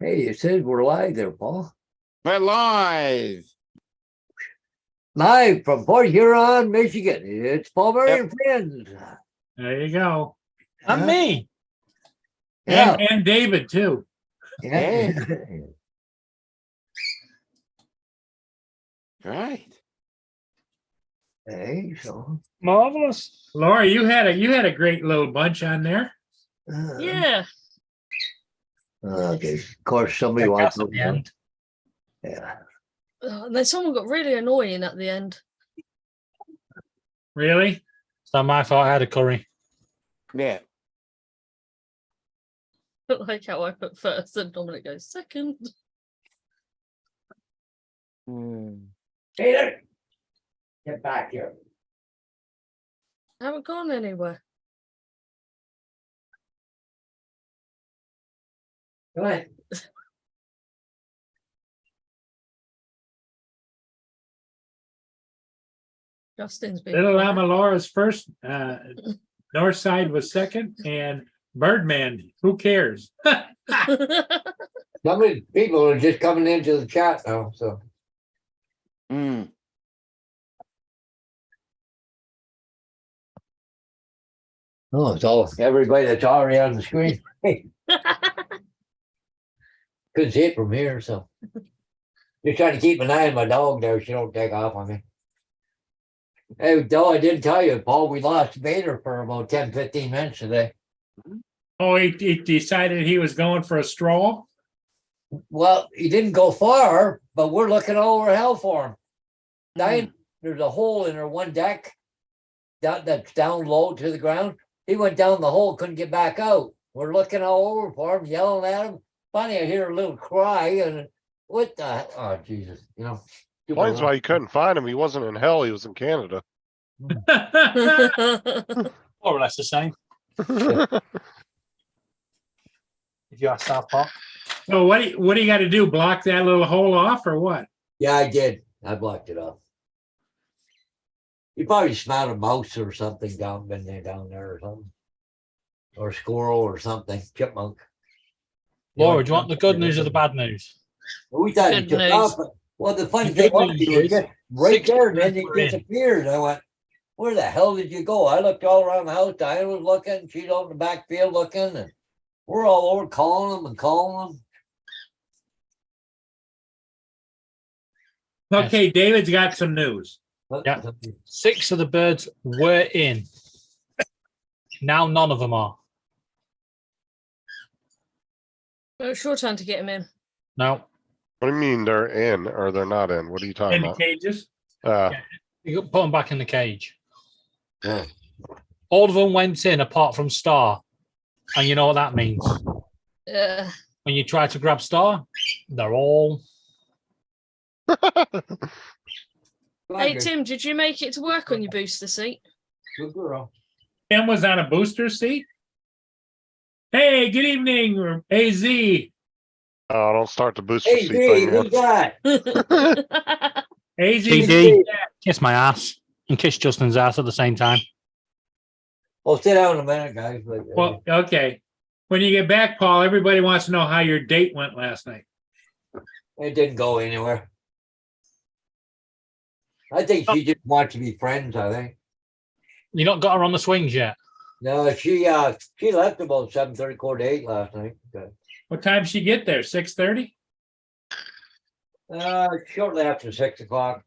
Hey, it says we're live there, Paul. We're live. Live from Port Huron, Michigan. It's Paul Murray and friends. There you go. Yeah. Me. Yeah. And David too. Yeah. Right. Hey, so Marvelous. Laura, you had a great little bunch on there. Yeah. Okay. Of course, somebody Yeah, wants Cass at the end. Yeah. And then someone got really annoying at the end. Really? It's not my fault. I had a curry. Yeah. Like how I put first and Dominic goes second. Taylor, get back here. I haven't gone anywhere. Come on. Justin's been Little quiet. Llama Laura's first. North Side was second, and Birdman. Who cares? Some of the people are just coming into the chat now, so. Oh, it's all everybody that's already on the screen. Couldn't see it from here, so. Just trying to keep an eye on my dog there. She don't take off on me. Hey, though I didn't tell you, Paul, we lost Vader for about 10-15 minutes today. Oh, he decided he was going for a stroll. Well, he didn't go far, but we're looking all over hell for him. Diane, there's a hole in her one deck that's down low to the ground. He went down the hole, couldn't get back out. We're looking all over for him, yelling at him. Finally, I hear a little cry, and what the? Oh, Jesus! You know. Explains why you couldn't find him. He wasn't in hell. He was in Canada. More or less the same. If you ask South Park. So what do you got to do? Block that little hole off, or what? Yeah, I did. I blocked it off. You probably smelled a mouse or something down there or something, or a squirrel or something, chipmunk. Laura, do you want the good news or the bad news? We thought he Good took news. off. Well, the funny The thing good was, news he was is just right 60 there, and then he we're in. disappeared. I went, "Where the hell did you go?" I looked all around the house. Diane was looking. She's out in the back field looking, and we're all over calling him and calling him. Okay, David's got some news. Yeah. 6 of the birds were in. Now none of them are. Well, it's your turn to get him in. No. What do you mean they're in or they're not in? What are you talking In the about? cages. You got put them back in the cage. Yeah. All of them went in apart from Star. And you know what that means? When you try to grab Star, they're all. Hey Tim, did you make it to work on your booster seat? Good girl. Tim was on a booster seat. Hey, good evening, AZ. Oh, don't start the booster Hey, seat Dee, thing. who's yet. that? AZ. GD, kiss my ass and kiss Justin's ass at the same time. Well, sit down a minute, guys. Well, okay. When you get back, Paul, everybody wants to know how your date went last night. It didn't go anywhere. I think she just wants to be friends. I think. You not got her on the swings yet? No, she left about 7:30, 8 last night. Okay. What time she get there? 6:30? Shortly after 6 o'clock.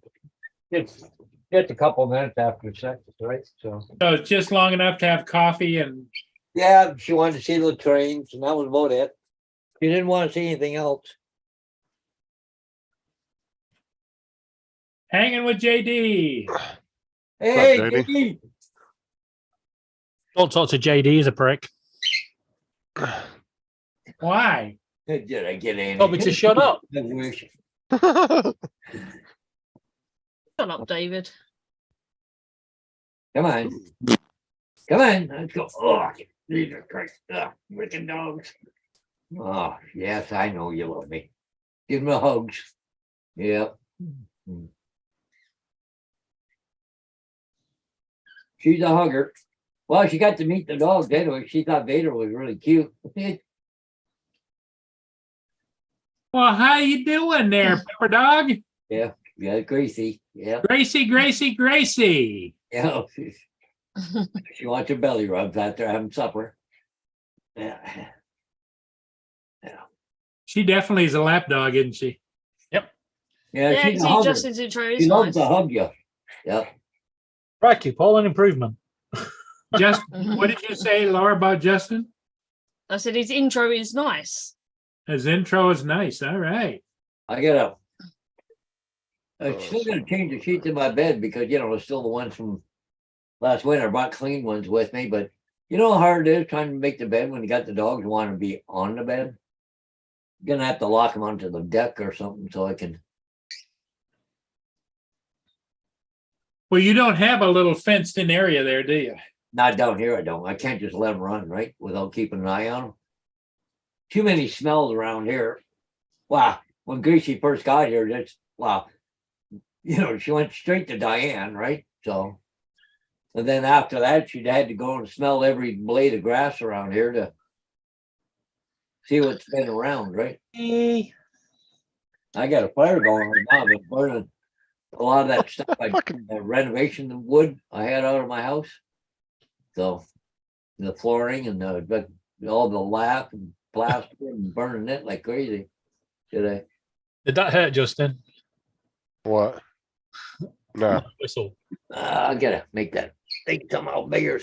Just a couple minutes after 6, right? So So it's just long enough to have coffee and yeah, she wanted to see the trains, and that was about it. She didn't want to see anything else. hanging with JD. Hey, JD? Dee. Don't talk to JD, he's a prick. Why? Did I get in? Told me to shut up. I wish. Shut up, David. Come on. Come on. Let's go. Oh, these are great. Wicked dogs. Oh, yes, I know you love me. Give me hugs. Yep. She's a hugger. Well, she got to meet the dogs anyway. She thought Vader was really cute. Well, how you doing there, Pepper Dog? Yeah, Gracie. Yeah, Gracie, Gracie, Gracie. yeah. She wants her belly rubs after having supper. Yeah. She definitely is a lap dog, isn't she? Yeah, Yeah, she's a see, hugger. Justin's intro is She loves nice. to hug you. Yeah. Crikey, Paul, an improvement. Just what did you say, Laura, about Justin? I said his intro is nice. His intro is nice. All right. I gotta. I'm still gonna change the sheets in my bed because it's still the ones from last winter. I brought clean ones with me, but you know how hard it is trying to make the bed when you got the dogs who want to be on the bed. You're gonna have to lock them onto the deck or something so I can. Well, you don't have a little fenced-in area there, do you? Not down here, I don't. I can't just let them run, right? Without keeping an eye on them. Too many smells around here. Wow. When Gracie first got here, that's wow. She went straight to Diane, right? So, and then after that, she'd had to go and smell every blade of grass around here to see what's been around, right? I got a fire going right now. That's burning a lot of that stuff. Renovation of wood I had out of my house. So the flooring and all the lap and plaster and burning it like crazy today. Did that hurt, Justin? What? No. Whistle. I gotta make that thing somehow bigger.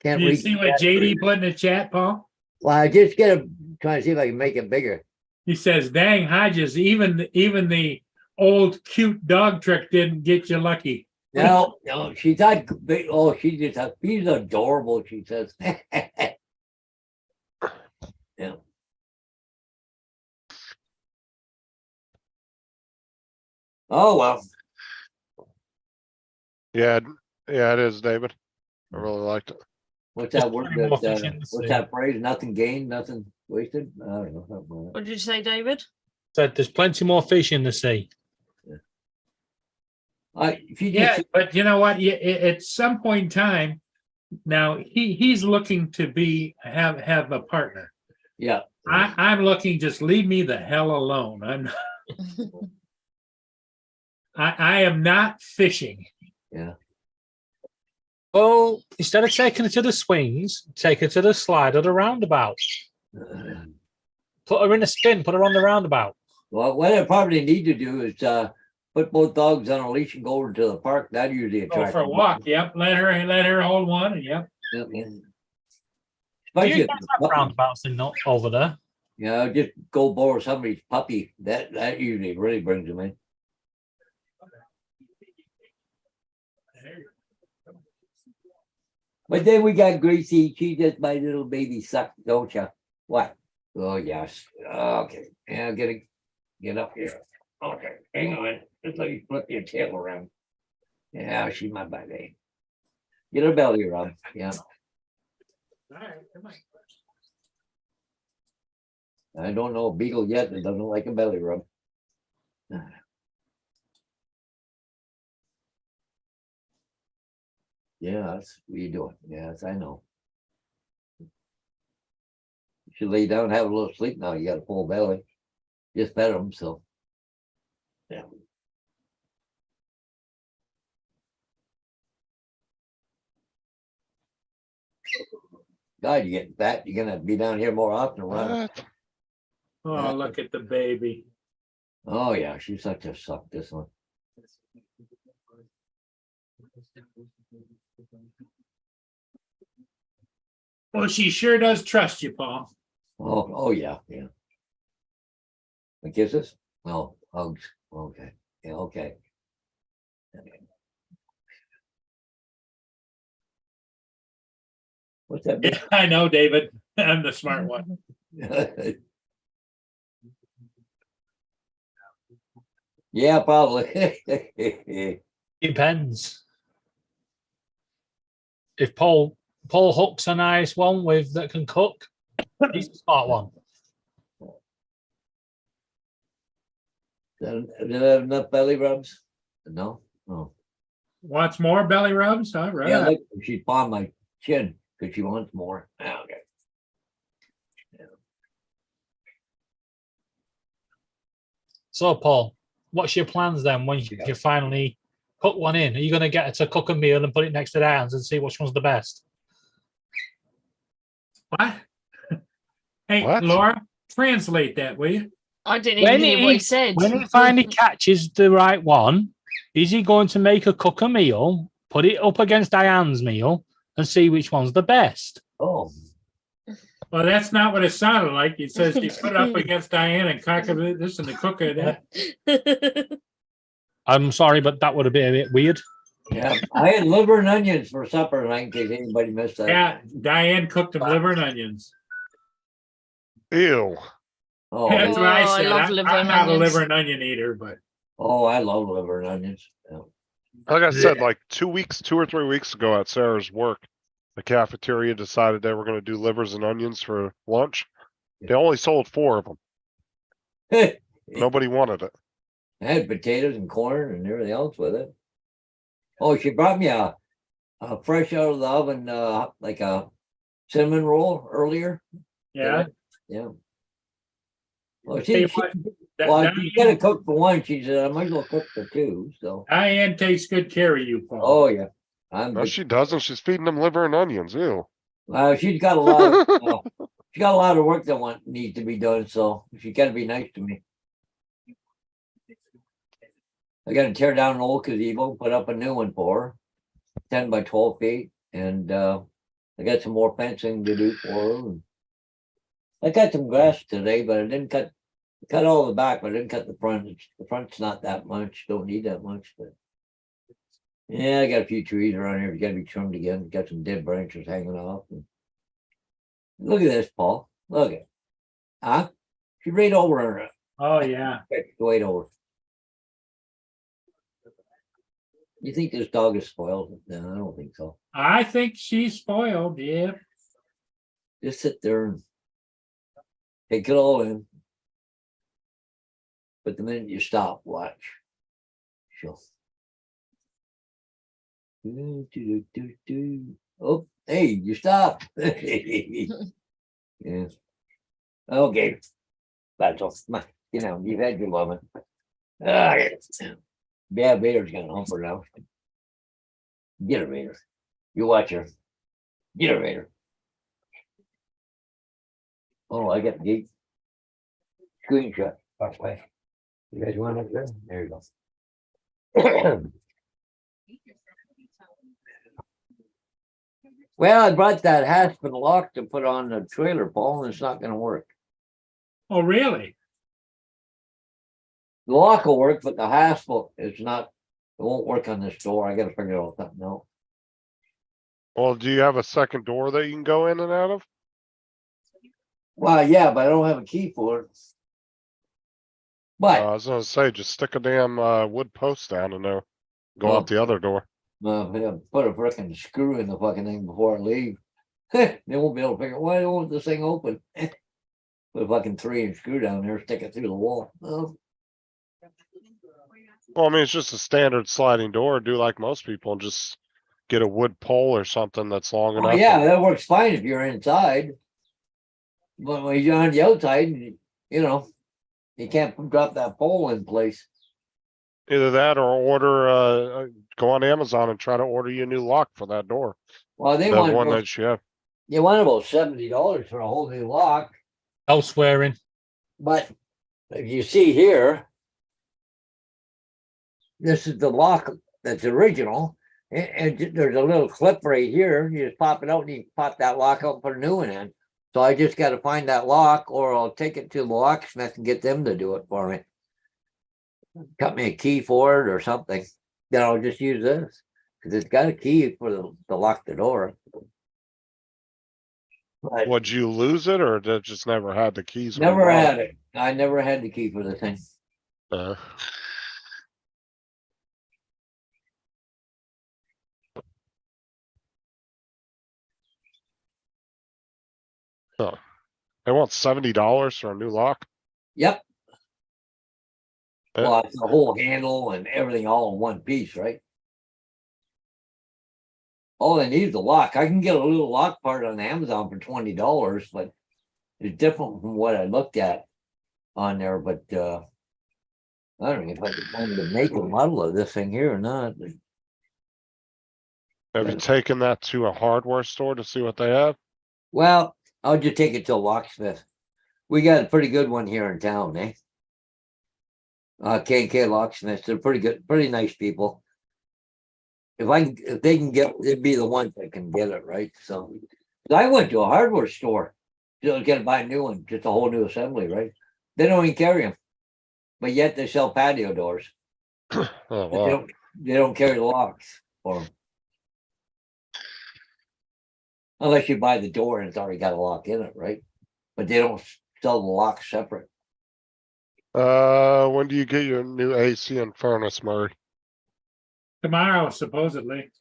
Can't You read see the what chat JD screen. put in the chat, Paul? Well, I just gotta try to see if I can make it bigger. He says, "Dang, Hodges, even the old cute dog trick didn't get you lucky." No, she thought. Oh, she just thought he's adorable. She says. Yeah. Oh well. Yeah, it is, David. I really liked it. What's Just that word? putting more fish in the What's sea. that phrase? Nothing gained, nothing wasted. I don't know. Something like that. What did you say, David? Said there's plenty more fish in the sea. If you Yeah, just, but you know what? At some point in time, now he's looking to have a partner. yeah. I'm looking. Just leave me the hell alone. I am not fishing. Yeah. Well, instead of taking her to the swings, take her to the slide or the roundabout. Put her in a spin, put her on the roundabout. Well, what I probably need to do is put both dogs on a leash and go over to the park. That usually Go attracts for a them. walk. Yep. Let her hold one. Yep. Yeah, yeah. Do Especially you if guys the have puppy- roundabouts and not over there? just go borrow somebody's puppy. That usually really brings them in. But then we got Gracie. She just my little baby suck, don't you? What? Oh yes. Okay. Yeah, get up here. Okay, hang on. Just let me flip your tail around. Yeah, she's my baby. Get her belly rub. Yeah. All right, come on. I don't know a beagle yet that doesn't like a belly rub. Yes, what you doing? Yes, I know. You should lay down, have a little sleep now. You got a full belly. Just fed them, so. Yeah. God, you're getting fat. You're gonna be down here more often, right? What? Oh, look at the baby. Oh yeah, she's such a suck. This one. Well, she sure does trust you, Paul. Oh yeah, yeah. The kisses? No, hugs. Okay, yeah, okay. What's that? Yeah, I know, David. I'm the smart one. Yeah, probably. Depends. If Paul hooks a nice one with that can cook, he's a smart one. Do they have enough belly rubs? No? Oh. Wants more belly rubs? All right. Yeah, look, she pawned my chin because she wants more. Okay. So, Paul, what's your plans then when you finally put one in? Are you going to get her to cook a meal and put it next to the irons and see which one's the best? What? Hey, What? Laura, translate that, will you? I didn't even hear what he said. When he finally catches the right one, is he going to make her cook a meal, put it up against Diane's meal, and see which one's the best? Oh, Well, that's not what it sounded like. He says he put it up against Diane and cock of this and the cook of that. I'm sorry, but that would have been a bit weird. yeah. I had liver and onions for supper tonight in case anybody missed that. Yeah, Diane cooked them liver and onions. Ew. Oh, That's what I Oh, I said. love liver I'm and not a onions. liver and onion eater, but oh, I love liver and onions. Yeah. Like I said, like 2 or 3 weeks ago at Sarah's work, the cafeteria decided they were gonna do livers and onions for lunch. They only sold 4 of them. Nobody wanted it. I had potatoes and corn and everything else with it. Oh, she brought me a fresh out of the oven, like a cinnamon roll earlier. yeah. Yeah. Well, Hey, she what? That- well, Diane- she's gonna cook for one. She said, I might as well cook for two. So, Diane takes good care of you, Paul. oh yeah, I'm. No, she doesn't. She's feeding them liver and onions. Ew. She's got a lot. She got a lot of work that needs to be done. So she's got to be nice to me. I got to tear down an old gazebo, put up a new one for her, 10 by 12 feet, and I got some more fencing to do for her. And I got some grass today, but I didn't cut all the back, but I didn't cut the front. The front's not that much. Don't need that much, but yeah, I got a few trees around here. Got to be trimmed again. Got some dead branches hanging off. And look at this, Paul. Look at it. Huh? She's right over her. Oh, yeah. Right over. You think this dog is spoiled? No, I don't think so. I think she's spoiled, yeah. Just sit there and take it all in. But the minute you stop, watch. She'll. Oh, hey, you stopped. Yeah. Okay. That's all. You know, you've had your moment. Yeah, Vader's gonna hump her now. Get her, Vader. You watch her. Get her, Vader. Oh, I got the gate. Screenshot. Halfway. You guys want it there? There you go. Well, I brought that Haspen lock to put on the trailer, Paul, and it's not gonna work. Oh, really? The lock will work, but the hasp is not, it won't work on this door. I gotta figure out something else. Well, do you have a second door that you can go in and out of? Well, yeah, but I don't have a key for it. But I was gonna say, just stick a damn wood post down in there. Go Oh. out the other door. yeah, put a frickin' screw in the fucking thing before I leave. They won't be able to figure, why won't this thing open? Put a fucking 3-inch screw down there, stick it through the wall. Oh, Well, I mean, it's just a standard sliding door. Do like most people and just get a wood pole or something that's long oh, enough. yeah, that works fine if you're inside. But when you're on the outside, you know, you can't drop that pole in place. Either that or order, go on Amazon and try to order you a new lock for that door. Well, they That want, one that you have. you want about $70 for a whole new lock. No swearing. But if you see here, this is the lock that's original. And there's a little clip right here. You just pop it out and you pop that lock out and put a new one in. So I just got to find that lock, or I'll take it to the locksmith and get them to do it for me. Cut me a key for it or something. Then I'll just use this because it's got a key for the lock the door. But Would you lose it or that just never had the keys? when you never bought had it. I never had the key for the thing. Uh, Huh. They want $70 for a new lock? Yep. Yeah. Well, it's the whole handle and everything all in one piece, right? All I need is a lock. I can get a little lock part on Amazon for $20, but it's different from what I looked at on there. But I don't know if I can find to make a model of this thing here or not. but- Have you taken that to a hardware store to see what they have? Well, I'll just take it to a locksmith. We got a pretty good one here in town, eh? K&K locksmiths, they're pretty good, pretty nice people. If they can get, it'd be the ones that can get it, right? So I went to a hardware store. Just gonna buy a new one, just a whole new assembly, right? They don't even carry them. But yet they sell patio doors. Oh, But wow. they don't carry the locks for them. Unless you buy the door and it's already got a lock in it, right? But they don't sell the locks separate. When do you get your new AC and furnace, Murray? Tomorrow, supposedly.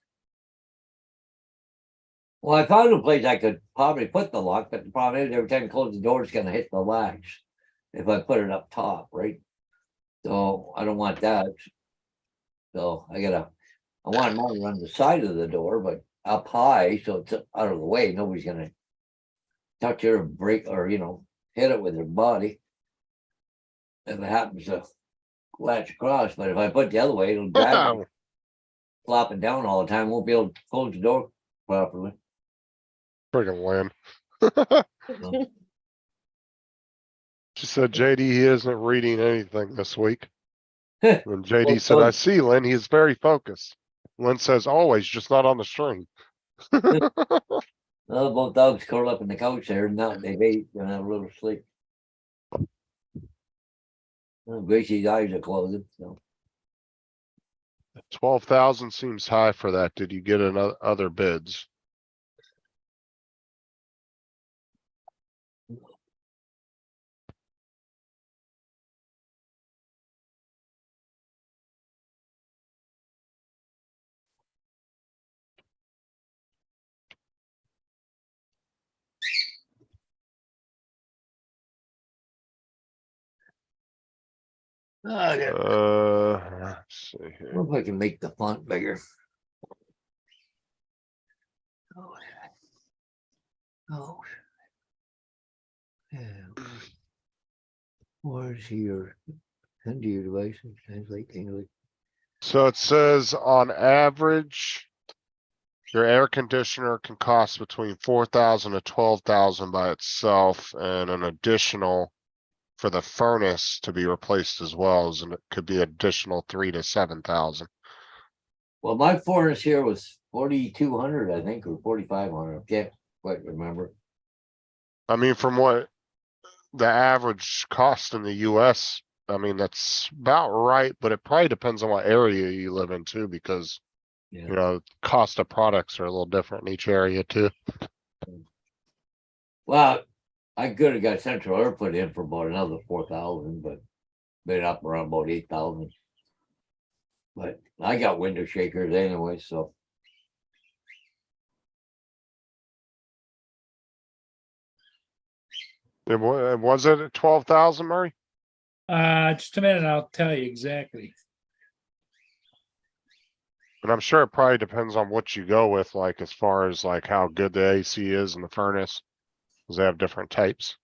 Well, I found a place I could probably put the lock, but the problem is every time you close the door, it's gonna hit the latch. If I put it up top, right? So I don't want that. So I want mine on the side of the door, but up high, so it's out of the way. Nobody's gonna touch it or break or, hit it with their body. If it happens to latch across, but if I put it the other way, it'll drag me, flopping down all the time. Won't be able to close the door properly. Friggin' Lynn. So, She said JD, he isn't reading anything this week. When JD Well, said, well- I see Lynn, he is very focused. Lynn says, always, just not on the string. both dogs curled up in the couch there, and now they've ate and have a little sleep. Gracie's eyes are closing, so 12,000 seems high for that. Did you get another other bids? Let's see I here. wonder if I can make the font bigger. Oh. Oh. Yeah. Where's your under your devices? Translate English. So it says on average, your air conditioner can cost between 4,000 to 12,000 by itself, and an additional for the furnace to be replaced as well, as and it could be additional 3,000 to 7,000. Well, my furnace here was 4,200, I think, or 4,500. I can't quite remember. I mean, from what the average cost in the US, I mean, that's about right, but it probably depends on what area you live in too, because Yeah. you know, cost of products are a little different in each area too. Well, I could have got central air put in for about another 4,000, but been up around about 8,000. But I got window shakers anyway, so Was it at 12,000, Murray? Just a minute, I'll tell you exactly. And I'm sure it probably depends on what you go with, like as far as like how good the AC is in the furnace. Cause they have different types.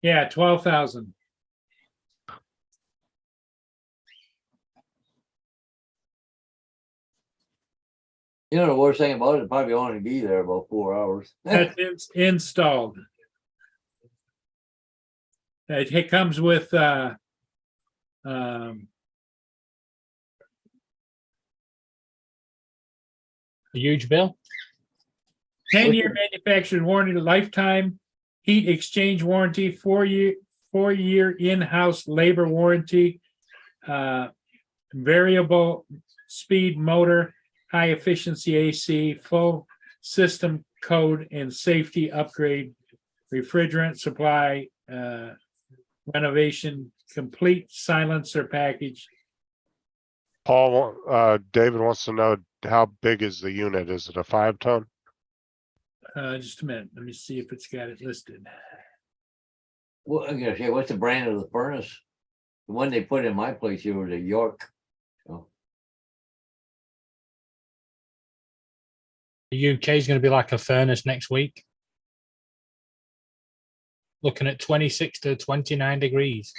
Yeah, 12,000. the worst thing about it, probably only be there about 4 hours. That's installed. It comes with A huge bill. 10-year manufacturer warranty, lifetime heat exchange warranty, 4-year in-house labor warranty, variable speed motor, high efficiency AC, full system code and safety upgrade, refrigerant supply, renovation, complete silencer package. Paul, David wants to know how big is the unit? Is it a 5-ton? Just a minute, let me see if it's got it listed. Well, I'm gonna say, what's the brand of the furnace? The one they put in my place here was a York. So, The UK is going to be like a furnace next week. looking at 26 to 29 degrees.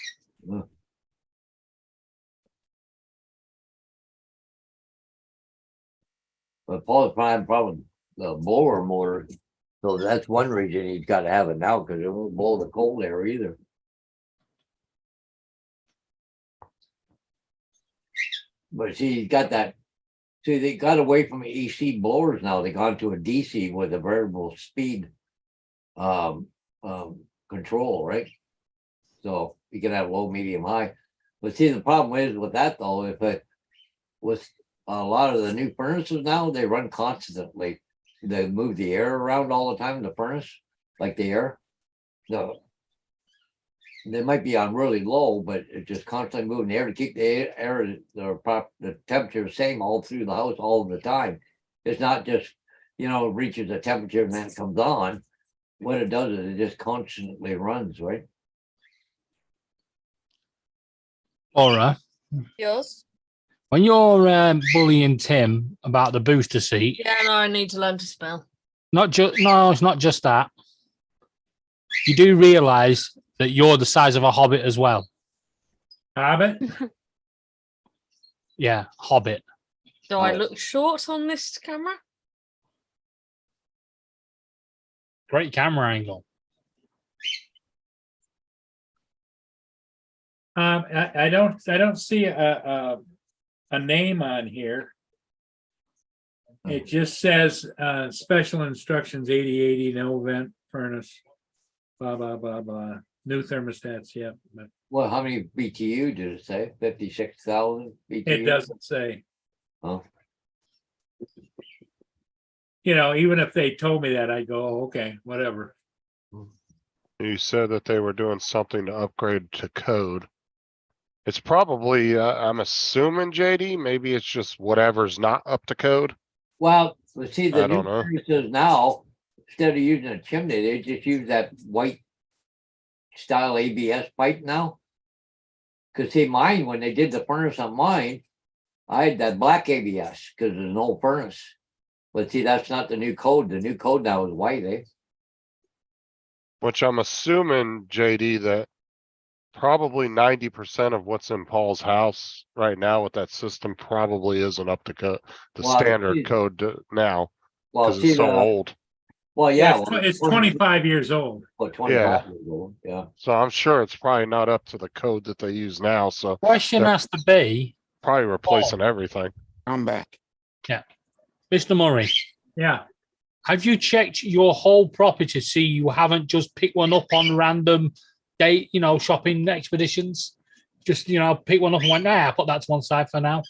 But Paul's prime problem, the blower motor. So that's one reason he's got to have it now, because it won't blow the cold air either. But see, he's got that. See, they got away from AC blowers now. They gone to a DC with a variable speed control, right? So you can have low, medium, high. But see, the problem is with that though, if it was a lot of the new furnaces now, they run constantly. They move the air around all the time, the furnace, like the air. So they might be on really low, but it's just constantly moving the air to keep the air, the temperature the same all through the house all the time. It's not just, reaches a temperature and then it comes on. What it does is it just constantly runs, right? Laura, Yours? when you're bullying Tim about the booster seat, Yeah, no, I need to learn to spell. no, it's not just that. You do realise that you're the size of a hobbit as well. Hobbit? Yeah, hobbit. Do I look short on this camera? Great camera angle. I don't see a name on here. It just says, special instructions 8080, no vent furnace, blah, blah, blah, blah. New thermostats, yeah, but Well, how many BTU did it say? 56,000 BTU? it doesn't say. Oh. Even if they told me that, I'd go, "Oh, okay, whatever." You said that they were doing something to upgrade to code. It's probably, I'm assuming JD, maybe it's just whatever's not up to code. Well, let's see, the I new don't know. furnaces now, instead of using a chimney, they just use that white style ABS pipe now. Cause see, mine, when they did the furnace on mine, I had that black ABS, cause there's no furnace. But see, that's not the new code. The new code now is white, eh? Which I'm assuming, JD, that probably 90% of what's in Paul's house right now with that system probably isn't up to code, the Well, standard see- code now, Well, because see, it's so old. well, Yeah, yeah. it's 25 years old. Well, 25 years old, yeah. So I'm sure it's probably not up to the code that they use now, so Question They're- has to be, probably replacing everything. I'm back. Mr. Murray, Yeah, have you checked your whole property to see you haven't just picked one up on random date, shopping expeditions? Just, pick one up and went, nah, put that to one side for now.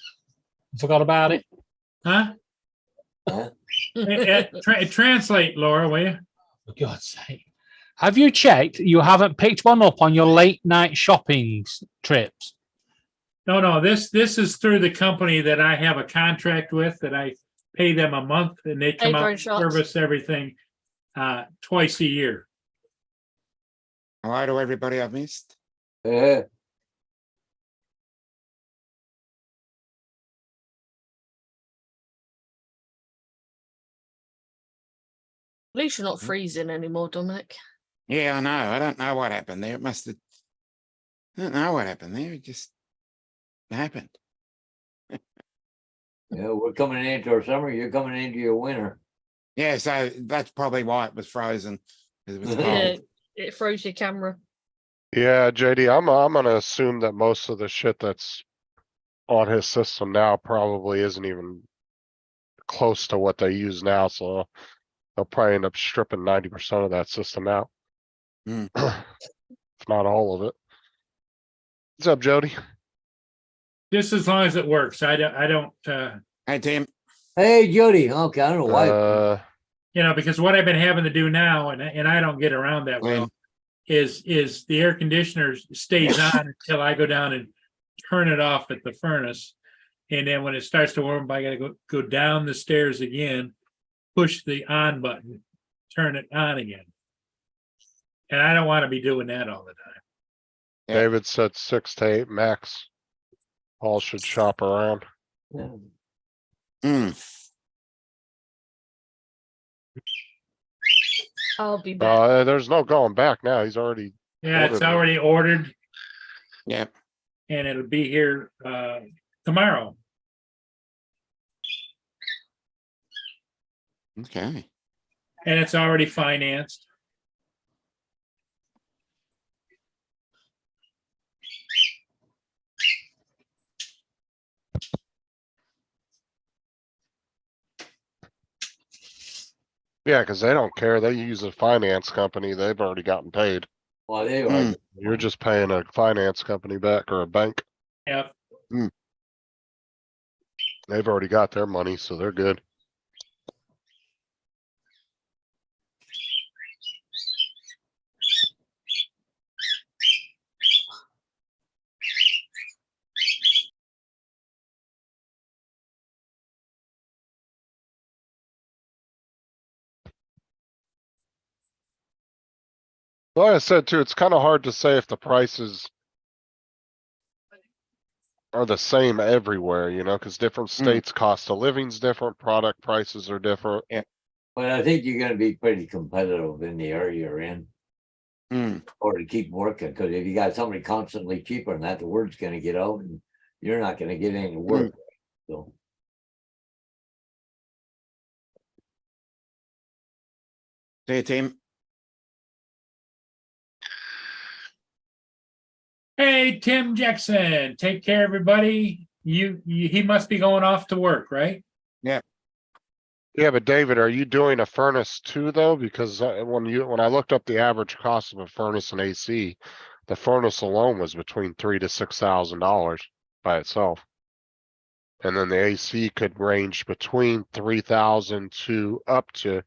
Forgot about it. huh? Huh? Translate, Laura, will you? For God's sake. Have you checked you haven't picked one up on your late night shopping trips? No, this is through the company that I have a contract with, that I pay them a month and they come Paper out and and shots. service everything twice a year. Hello to everybody I've missed. Yeah. At least you're not freezing anymore, Dominic. Yeah, I know. I don't know what happened there. It must have. I don't know what happened there. It just happened. Yeah, we're coming into our summer, you're coming into your winter. Yeah, so that's probably why it was frozen. 'Cause it was Yeah, cold. it froze your camera. Yeah, JD, I'm gonna assume that most of the shit that's on his system now probably isn't even close to what they use now, so they'll probably end up stripping 90% of that system out. Hmm. If not all of it. What's up, Jody? Just as long as it works. I don't, Hey, Tim. Hey, Jody, okay, I don't know why. because what I've been having to do now, and I don't get around that well, is the air conditioner stays on until I go down and turn it off at the furnace. And then when it starts to warm up, I gotta go down the stairs again, push the on button, turn it on again. And I don't want to be doing that all the time. Yeah. David said 6 to 8 max. Paul should shop around. Yeah. I'll be back. There's no going back now. He's already, Yeah, it's Ordered. already ordered Yep. and it'll be here tomorrow. Okay. And it's already financed. yeah, because they don't care. They use a finance company. They've already gotten paid. Well, they Hmm. are. You're just paying a finance company back or a bank. Yep. They've already got their money, so they're good. Like I said too, it's kind of hard to say if the prices are the same everywhere, you know, because different states cost of living's different, product prices are different. But I think you're gonna be pretty competitive in the area you're in, Hmm. or to keep working, because if you got somebody constantly cheaper than that, the word's gonna get out and you're not gonna get any work. So, See you, Tim. Hey, Tim Jackson, take care, everybody. He must be going off to work, right? Yeah, but David, are you doing a furnace too, though? Because when I looked up the average cost of a furnace and AC, the furnace alone was between $3,000 to $6,000 by itself. And then the AC could range between 3,000 to up to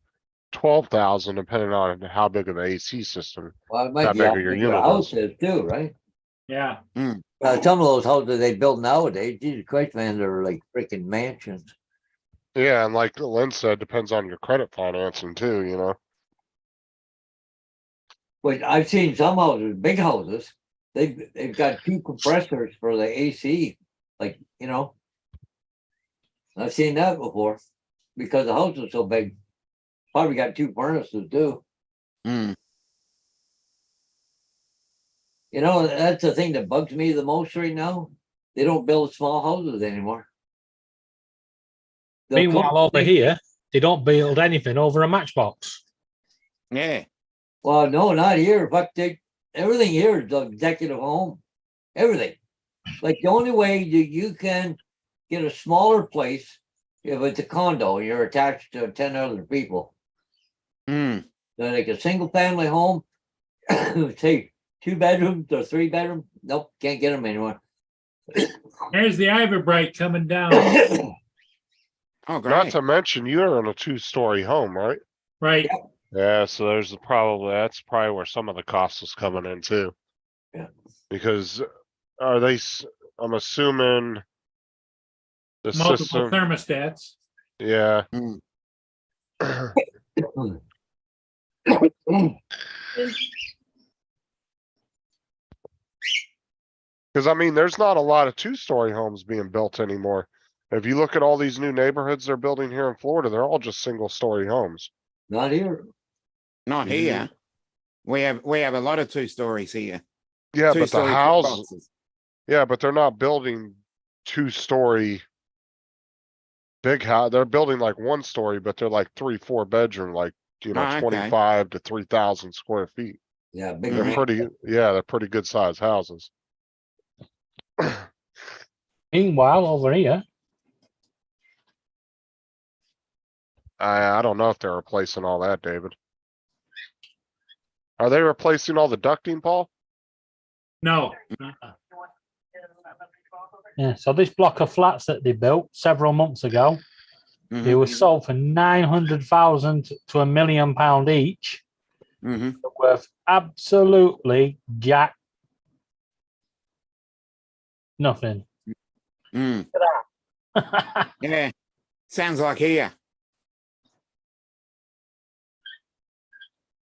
12,000, depending on how big of an AC system. well, it might How be big how are your big your unit house is? is too, right? Yeah. Some of those houses they build nowadays, Jesus Christ, man, they're like freaking mansions. Yeah, and like Lynn said, depends on your credit financing too, you know? But I've seen some houses, big houses, they've got 2 compressors for the AC, like, you know. I've seen that before, because the house is so big. Probably got 2 furnaces too. Hmm. You know, that's the thing that bugs me the most right now. They don't build small houses anymore. They'll Meanwhile, come- over here, they don't build anything over a matchbox. Yeah. Well, no, not here, but everything here is executive home. Everything. Like the only way you can get a smaller place if it's a condo, you're attached to 10 other people. Hmm. Then like a single family home, say 2 bedrooms or 3 bedrooms. Nope, can't get them anymore. There's the Iverbright coming down. Oh, Not great. to mention, you're in a 2-story home, right? Right. Yeah, so that's probably where some of the cost is coming in too. Yeah. Because I'm assuming the Multiple system, thermostats. yeah. Hmm. Because I mean, there's not a lot of 2-story homes being built anymore. If you look at all these new neighborhoods they're building here in Florida, they're all just single-story homes. Not here. Not here. We have a lot of 2 stories here. Yeah, but the 2-story house, boxes. yeah, but they're not building 2-story big house. They're building like 1-story, but they're like 3-4 bedroom, like, you know, Oh, okay. 25 to 3,000 square feet. Yeah, bigger. Mhm. They're pretty good sized houses. Meanwhile, over here, I don't know if they're replacing all that, David. Are they replacing all the ducting, Paul? No. yeah, so this block of flats that they built several months ago, they Mhm. were sold for 900,000 to £1 million each. Mhm. They're worth absolutely jack nothing. Hmm. Yeah. Sounds like here.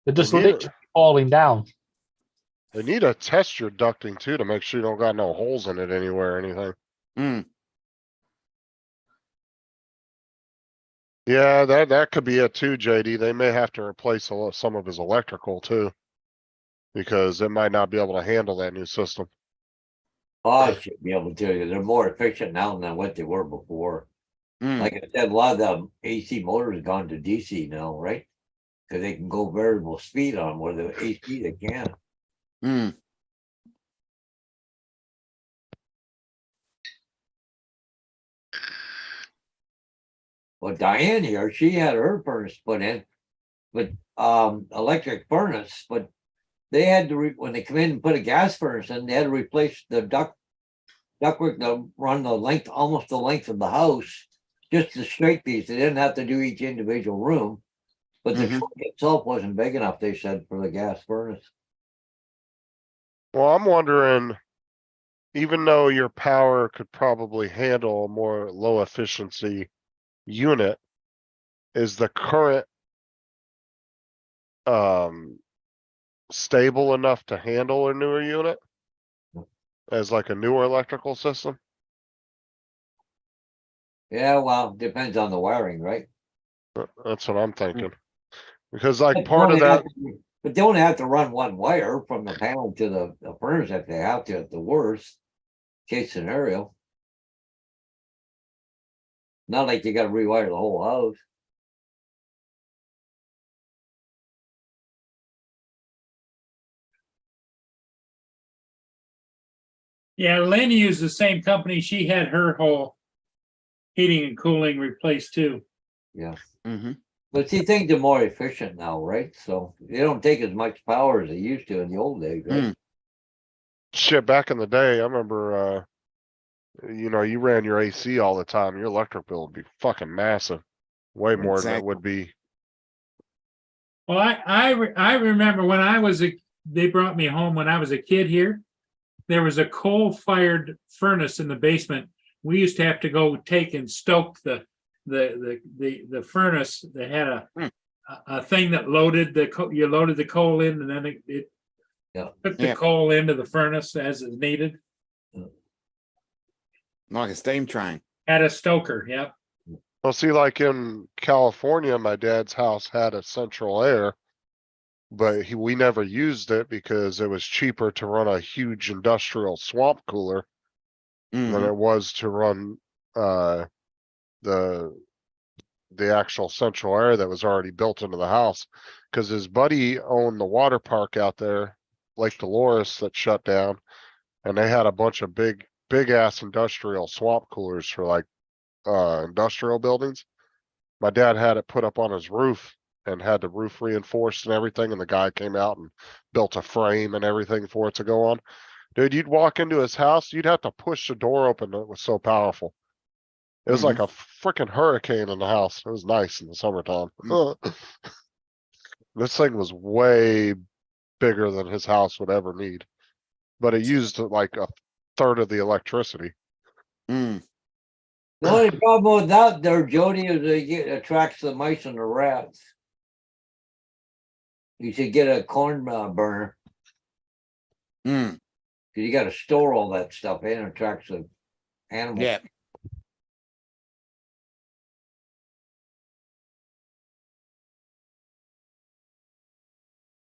They're just They need literally falling down. They need to test your ducting too to make sure you don't got no holes in it anywhere or anything. Hmm. Yeah, that could be it too, JD. They may have to replace some of his electrical too. Because it might not be able to handle that new system. Oh, I should be able to. They're more efficient now than what they were before. Mm, Like I said, a lot of the AC motors gone to DC now, right? Because they can go variable speed on 'em, where the AC they can't. mm. Well, Diane here, she had her furnace put in, but electric furnace, but they had to when they come in and put a gas furnace in, they had to replace the ductwork to run the length, almost the length of the house, just the straight piece. They didn't have to do each individual room, but the Mhm. truck itself wasn't big enough, they said, for the gas furnace. Well, I'm wondering, even though your power could probably handle a more low efficiency unit, is the current stable enough to handle a newer unit? As like a newer electrical system? Yeah, well, depends on the wiring, right? That's what I'm thinking. Because like But part of that, but they only have to run one wire from the panel to the furnace if they have to, at the worst case scenario. Not like you gotta rewire the whole house. Yeah, Lynn used the same company. She had her whole heating and cooling replaced too. Yeah. Mhm. But see, things are more efficient now, right? So they don't take as much power as they used to in the old days, right? shit, back in the day, I remember, you ran your AC all the time, your electric bill would be fucking massive. Way more than it Exactly. would be. Well, I remember when they brought me home when I was a kid here. There was a coal-fired furnace in the basement. We used to have to go take and stoke the furnace. They had a thing that loaded you loaded the coal in, and then it Yeah. took the Yeah. coal into the furnace as is needed. Like a steam train. Had a stoker, yep. Well, see, like in California, my dad's house had a central air, but we never used it because it was cheaper to run a huge industrial swamp cooler than Mhm. it was to run the actual central air that was already built into the house. Because his buddy owned the water park out there, Lake Dolores, that shut down, and they had a bunch of big ass industrial swamp coolers for like industrial buildings. My dad had it put up on his roof and had the roof reinforced and everything, and the guy came out and built a frame and everything for it to go on. Dude, you'd walk into his house, you'd have to push the door open. It was so powerful. It was like a freaking hurricane in the house. It was nice in the summertime. This thing was way bigger than his house would ever need, but it used like a third of the electricity. Mm. The only problem with that there, Jody, is it attracts the mice and the rats. You should get a corn burner, Mm. because you gotta store all that stuff in, it attracts the animals. Yeah.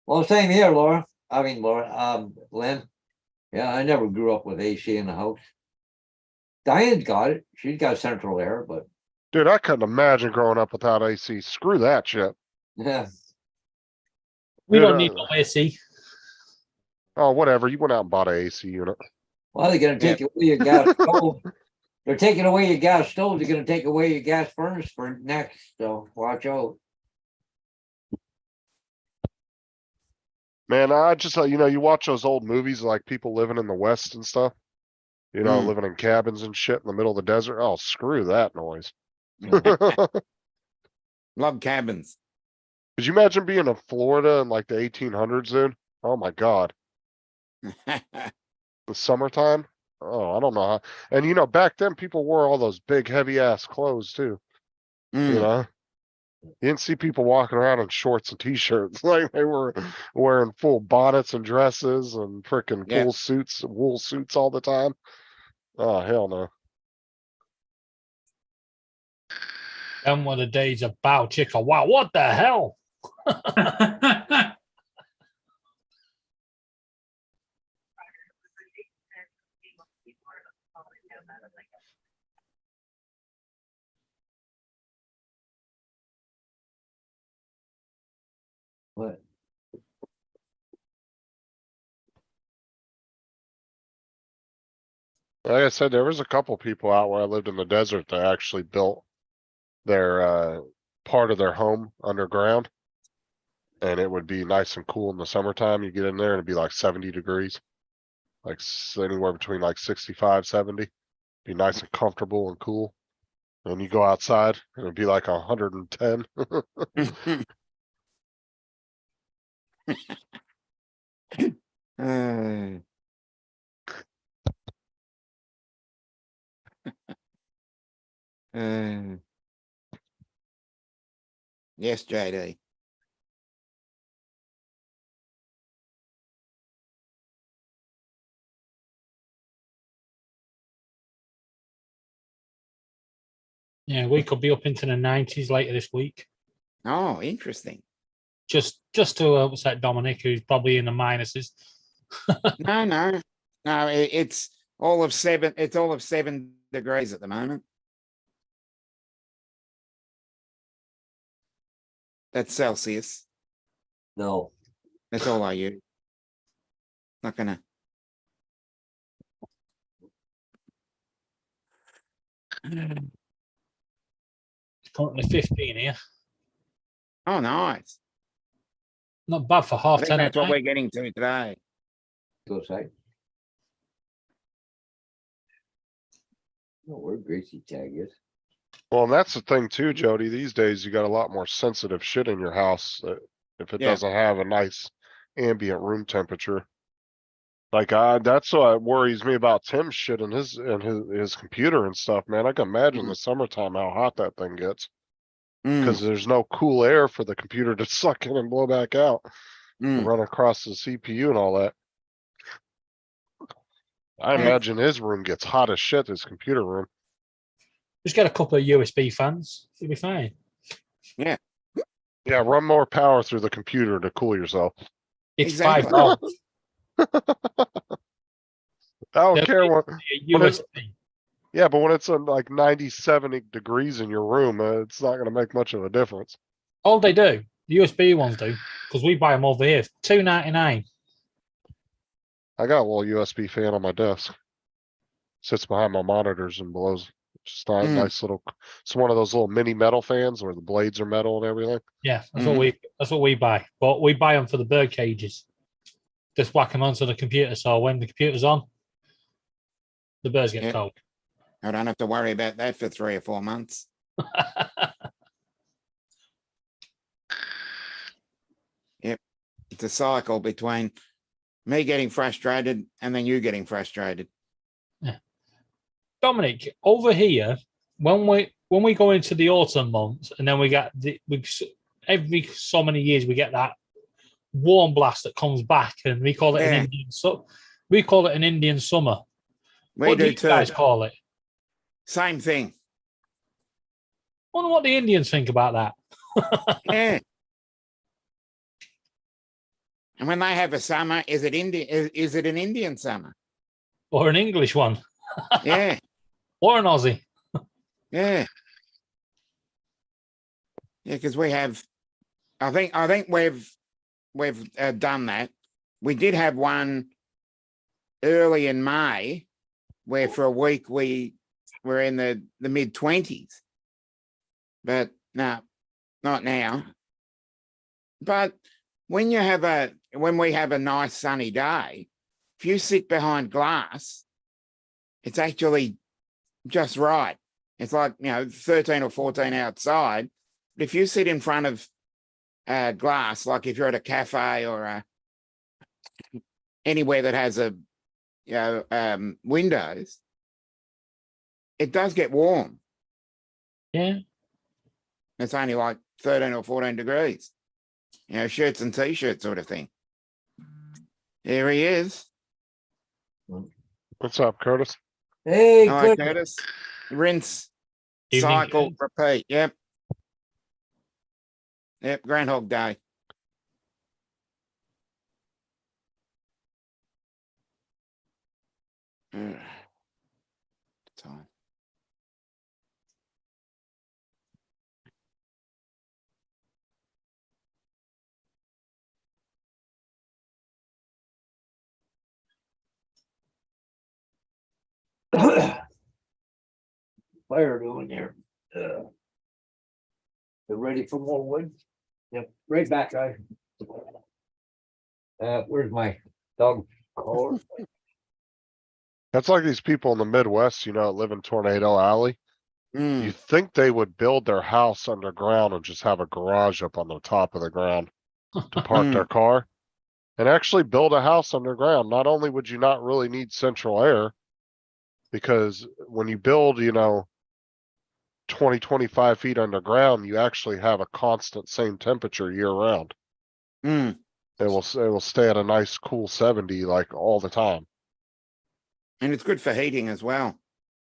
Well, same here, Laura. I mean, Lynn. Yeah, I never grew up with AC in the house. Diane's got it. She's got central air, but Dude, I couldn't imagine growing up without AC. Screw that shit. yeah. We Dude, don't need no AC. Oh, whatever. You went out and bought an AC unit. Well, they're gonna take away your gas stove. They're taking away your gas stove. They're gonna take away your gas furnace for next. So watch out. Man, I just, you watch those old movies like people living in the West and stuff, Mm. living in cabins and shit in the middle of the desert. Oh, screw that noise. Could Love cabins. you imagine being in Florida in like the 1800s, dude? Oh my God. The summertime? Oh, I don't know how. And back then people wore all those big heavy ass clothes too. Mm. You didn't see people walking around in shorts and t-shirts like they were wearing full bonnets and dresses and freaking Yeah. full suits, wool suits all the time. Oh, hell no. Them were the days of Bow Chicka. Wow, what the hell? What? Like I said, there was a couple people out where I lived in the desert that actually built their part of their home underground. And it would be nice and cool in the summertime. You get in there and it'd be like 70 degrees. Like anywhere between like 65, 70. Be nice and comfortable and cool. And you go outside and it'd be like 110. Yes, JD. Yeah, we could be up into the 90s later this week. Oh, interesting. Just to upset Dominic, who's probably in the minuses. No, it's all of 7. It's all of 7 degrees at the moment. That's Celsius. No. That's all I use. Not gonna. It's currently 15 here. Oh, nice. Not bad for I half think 10 at that's what night. we're getting to today. Go say. Oh, where Gracie Tag is. Well, and that's the thing too, Jody. These days you got a lot more sensitive shit in your house that if it Yeah. doesn't have a nice ambient room temperature. Like that's what worries me about Tim's shit and his computer and stuff, man. I can imagine the summertime how hot that thing gets. Because there's no cool air for the computer to suck in and blow back out. And run across the CPU and all that. I imagine his room gets hot as shit, his computer room. Just get a couple of USB fans. You'll be fine. Yeah, run more power through the computer to cool yourself. It's Exactly. $5. I don't There'll care be what. a What is- USB. Yeah, but when it's like 97 degrees in your room, it's not going to make much of a difference. All they do, the USB ones do, because we buy them over here. $2.99. I got a little USB fan on my desk. Sits behind my monitors and blows. Just a nice little. It's one of those little mini metal fans where the blades are metal and everything. Yeah, that's what we buy. But we buy them for the bird cages. Just whack them onto the computer, so when the computer's on, the birds get Yeah. cold. I don't have to worry about that for 3 or 4 months. It's a cycle between me getting frustrated and then you getting frustrated. Dominic, over here, when we go into the autumn months, and then we get every so many years we get that warm blast that comes back, and we call it an Indian we call it an Indian summer. What do you guys call it? Same thing. Wonder what the Indians think about that. Yeah. And when they have a summer, is it an Indian summer? Or an English one. Yeah. Or an Aussie. Yeah. Yeah, because we have, I think we've done that. We did have one early in May where for a week we were in the mid-20s. But no, not now. But when we have a nice sunny day, if you sit behind glass, it's actually just right. It's like, 13 or 14 outside. But if you sit in front of glass, like if you're at a cafe or anywhere that has windows, it does get warm. Yeah. It's only like 13 or 14 degrees. Shirts and t-shirts sort of thing. There he is. What's up, Curtis? Hey, Hi, good. Curtis. Rinse, Evening, cycle, Curtis. repeat. Yep. Yep, Groundhog Day. Ugh. Time. Fire doing here. You ready for more wood? Yep, right back, guys. Where's my dog collar? That's like these people in the Midwest, you know, that live in Tornado Alley. Mm, You think they would build their house underground and just have a garage up on the top of the ground to park their car? And actually build a house underground. Not only would you not really need central air, because when you build, you know, 20, 25 feet underground, you actually have a constant same temperature year round. mm. It will stay at a nice cool 70 like all the time. And it's good for heating as well.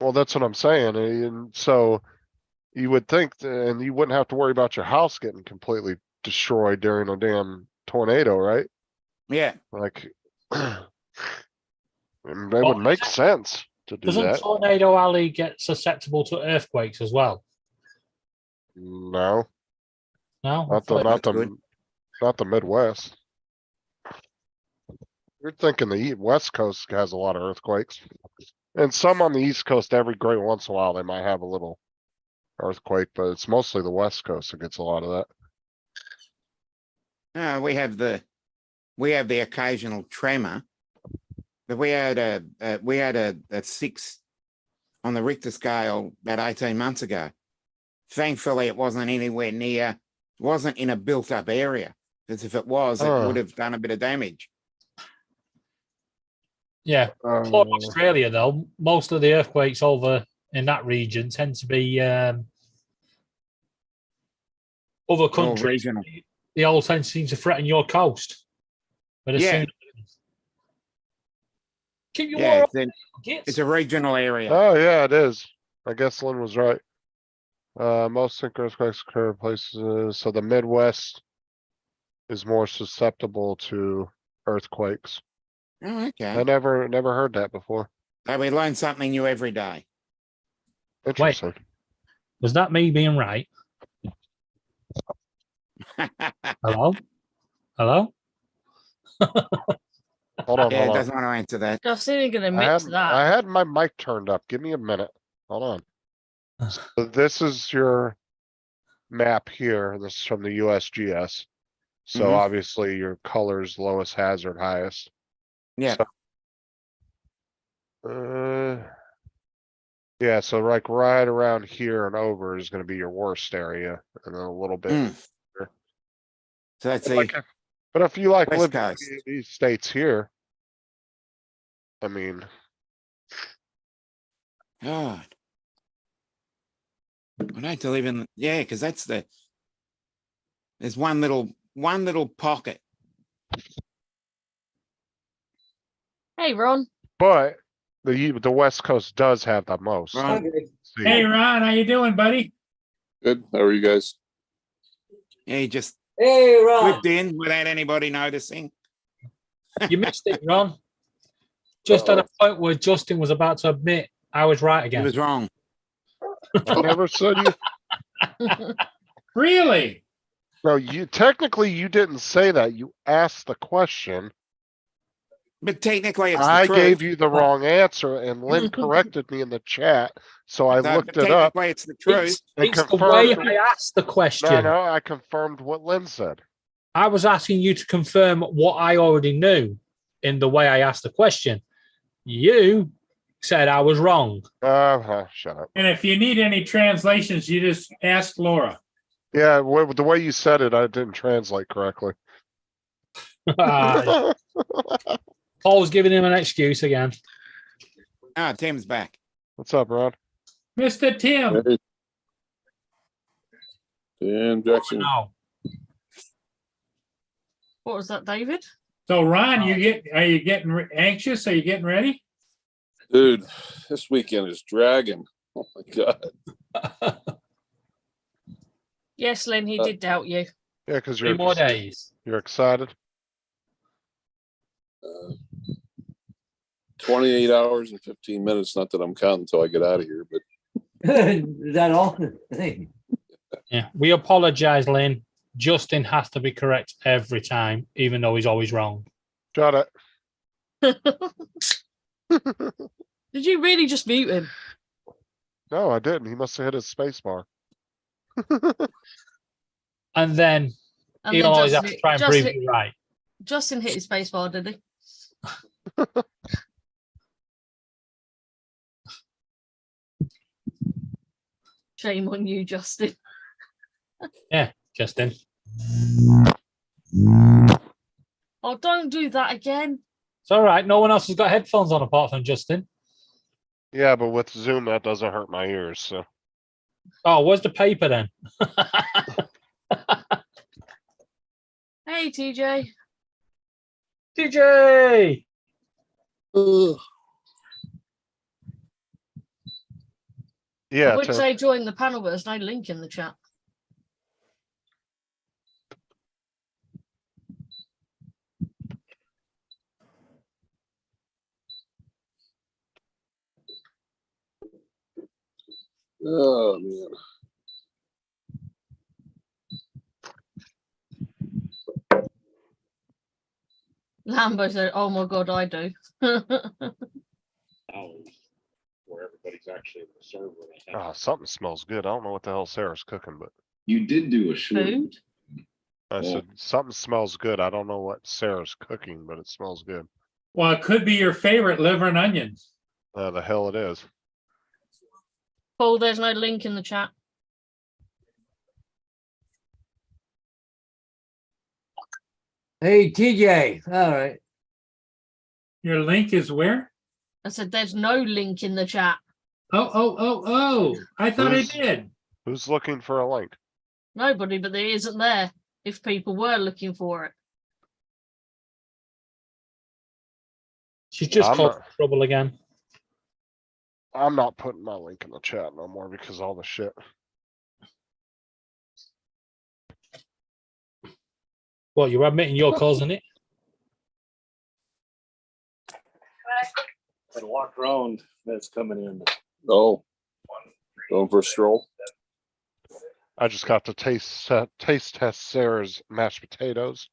Well, that's what I'm saying. And so you would think, and you wouldn't have to worry about your house getting completely destroyed during a damn tornado, right? Yeah. Like, and that would make sense to do Doesn't that. Tornado Alley get susceptible to earthquakes as well? No, No, not the, not that's good. the, not the Midwest. You're thinking the West Coast has a lot of earthquakes. And some on the East Coast, every great once in a while, they might have a little earthquake, but it's mostly the West Coast that gets a lot of that. We have the occasional tremor, but we had a 6 on the Richter scale about 18 months ago. Thankfully, it wasn't anywhere near, wasn't in a built-up area, because if it was, it Oh. would have done a bit of damage. yeah. For Australia, though, most of the earthquakes over in that region tend to be other All countries. regional. They all tend to seem to threaten your coast. But as Yeah. soon keep your Yeah, war it's a regional area. Oh, yeah, it is. I guess Lynn was right. Most earthquakes occur in places, so the Midwest is more susceptible to earthquakes. Oh, okay. I never heard that before. So we learn something new every day. Interesting. was that me being right? Hello? Hello? Hold on, Yeah, hold on. doesn't want to answer that. I was only going to I admit to that. had my mic turned up. Give me a minute. Hold on. So this is your map here. This is from the USGS. So Mhm. obviously your color's lowest hazard, highest. Yeah. Yeah, so like right around here and over is gonna be your worst area, and then a little bit. Mm. So that's But the But if you like West live in Coast. these states here, I mean, God. I'd like to live in, yeah, because there's one little pocket. Hey, Ron. but the West Coast does have the most. Ron. See, Hey, Ron, how you doing, buddy? Good. How are you guys? Yeah, he just Hey, Ron. whipped in without anybody noticing. You missed it, Ron. Just at a point where Justin was about to admit I was right He again. was wrong. I never said you. Really? No, you technically you didn't say that. You asked the question. But technically, it's the I truth. gave you the wrong answer, and Lynn corrected me in the chat. So I So, looked but it up. technically, it's the truth. It's, and it's the way confirmed- I asked the question. No, I confirmed what Lynn said. I was asking you to confirm what I already knew in the way I asked the question. You said I was wrong. Shut up. And if you need any translations, you just ask Laura. Yeah, the way you said it, I didn't translate correctly. Paul's giving him an excuse again. Ah, Tim's back. What's up, Ron? Mr. Tim, Hey. Tim Jackson. No. What was that, David? so Ron, are you getting anxious? Are you getting ready? Dude, this weekend is dragging. Oh my God. Yes, Lynn, he did doubt you. Yeah, because 3 more days. you're excited. 28 hours and 15 minutes. Not that I'm counting until I get out of here, but Is that all? Yeah, we apologize, Lynn. Justin has to be correct every time, even though he's always wrong. Shut it. Did you really just mute him? No, I didn't. He must have hit his space bar. And then And he then always has Justin, to try and Justin, prove you right. Justin hit his space bar, did he? Shame on you, Justin. Justin. Oh, don't do that again. It's all right. No one else has got headphones on apart from Justin. Yeah, but with Zoom, that doesn't hurt my ears. So Oh, where's the paper then? Hey, TJ. DJ. yeah, I would Tim, say join the panel, but there's no link in the chat. oh man. Lambo said, "Oh my god, I do." Where everybody's actually in the server. oh, something smells good. I don't know what the hell Sarah's cooking, but You did do a short. Food. I Yeah. said something smells good. I don't know what Sarah's cooking, but it smells good. Well, it could be your favorite liver and onions. The hell it is. Paul, there's no link in the chat. Hey, TJ. All right. Your link is where? I said there's no link in the chat. Oh. I thought I Who's- did. Who's looking for a link? Nobody, but there isn't there if people were looking for it. She's just I'm caused not- trouble again. I'm not putting my link in the chat no more because all the shit. Well, you're admitting you're causing it. And walk around that's coming in. Oh, going for a stroll. I just got to taste test Sarah's mashed potatoes.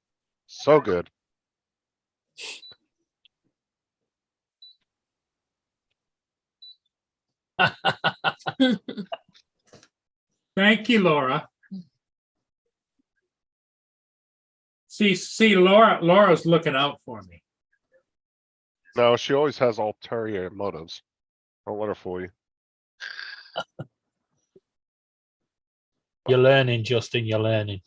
So good. Thank you, Laura. See, Laura's looking out for me. No, she always has ulterior motives. Don't let her fool you. You're learning, Justin. You're learning.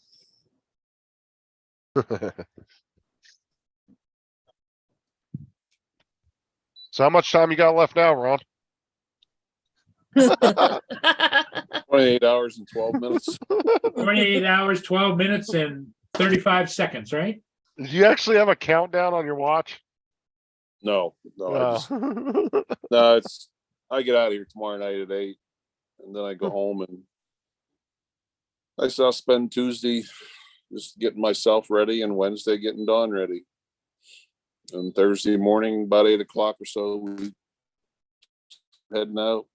So how much time you got left now, Ron? 28 hours and 12 minutes. 28 hours, 12 minutes, and 35 seconds, right? Do you actually have a countdown on your watch? No, it's I get out of here tomorrow night at 8, and then I go home and I'll spend Tuesday just getting myself ready and Wednesday getting Dawn ready. And Thursday morning, about 8 o'clock or so, we heading out.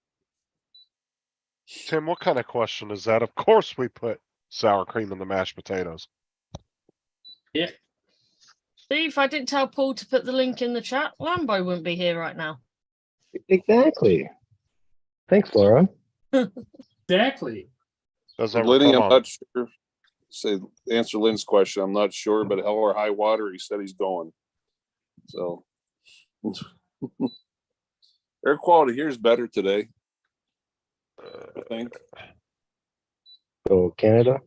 Tim, what kind of question is that? Of course we put sour cream in the mashed potatoes. See, if I didn't tell Paul to put the link in the chat, Lambo wouldn't be here right now. Exactly. Thanks, Laura. Exactly. Does that Lenny, come I'm on? not sure. Say, answer Lynn's question. I'm not sure, but hell or high water, he said he's going. So air quality here is better today, I think. So Canada.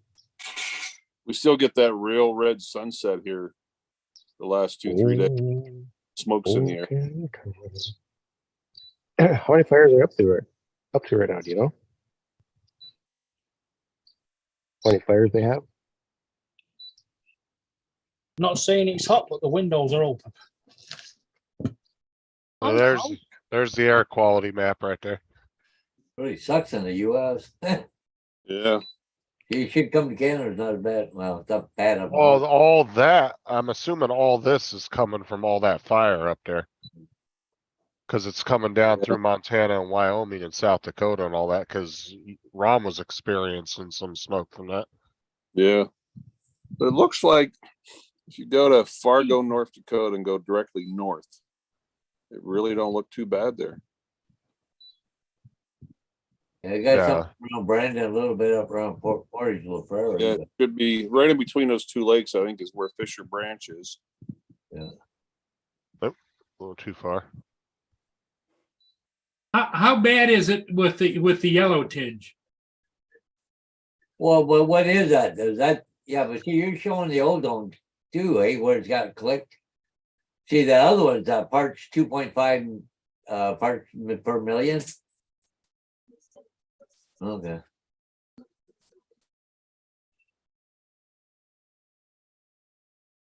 We still get that real red sunset here the last 2-3 days. Ooh, Smoke's in the air. okay. How many fires are up to right now? Do you know? How many fires they have? Not saying it's hot, but the windows are open. Well, there's the air quality map right there. Really sucks in the US. Yeah. You should come to Canada, it's not bad, well, it's not bad up All, north. all that, I'm assuming all this is coming from all that fire up there. Cause it's coming down through Montana and Wyoming and South Dakota and all that, cause Ron was experiencing some smoke from that. Yeah. But it looks like if you go to Fargo, North Dakota and go directly north, it really don't look too bad there. Yeah, I got Yeah. something around Brandon, a little bit up around Portage, little Prairie. Yeah, it should be right in between those two lakes, I think, is where Fisher Branch is. A little too far. How bad is it with the yellow tinge? Well, but what is that? Is that, yeah, but see, you're showing the ozone too, eh, where it's got clicked. See, the other one's parts 2.5 parts per million. Okay.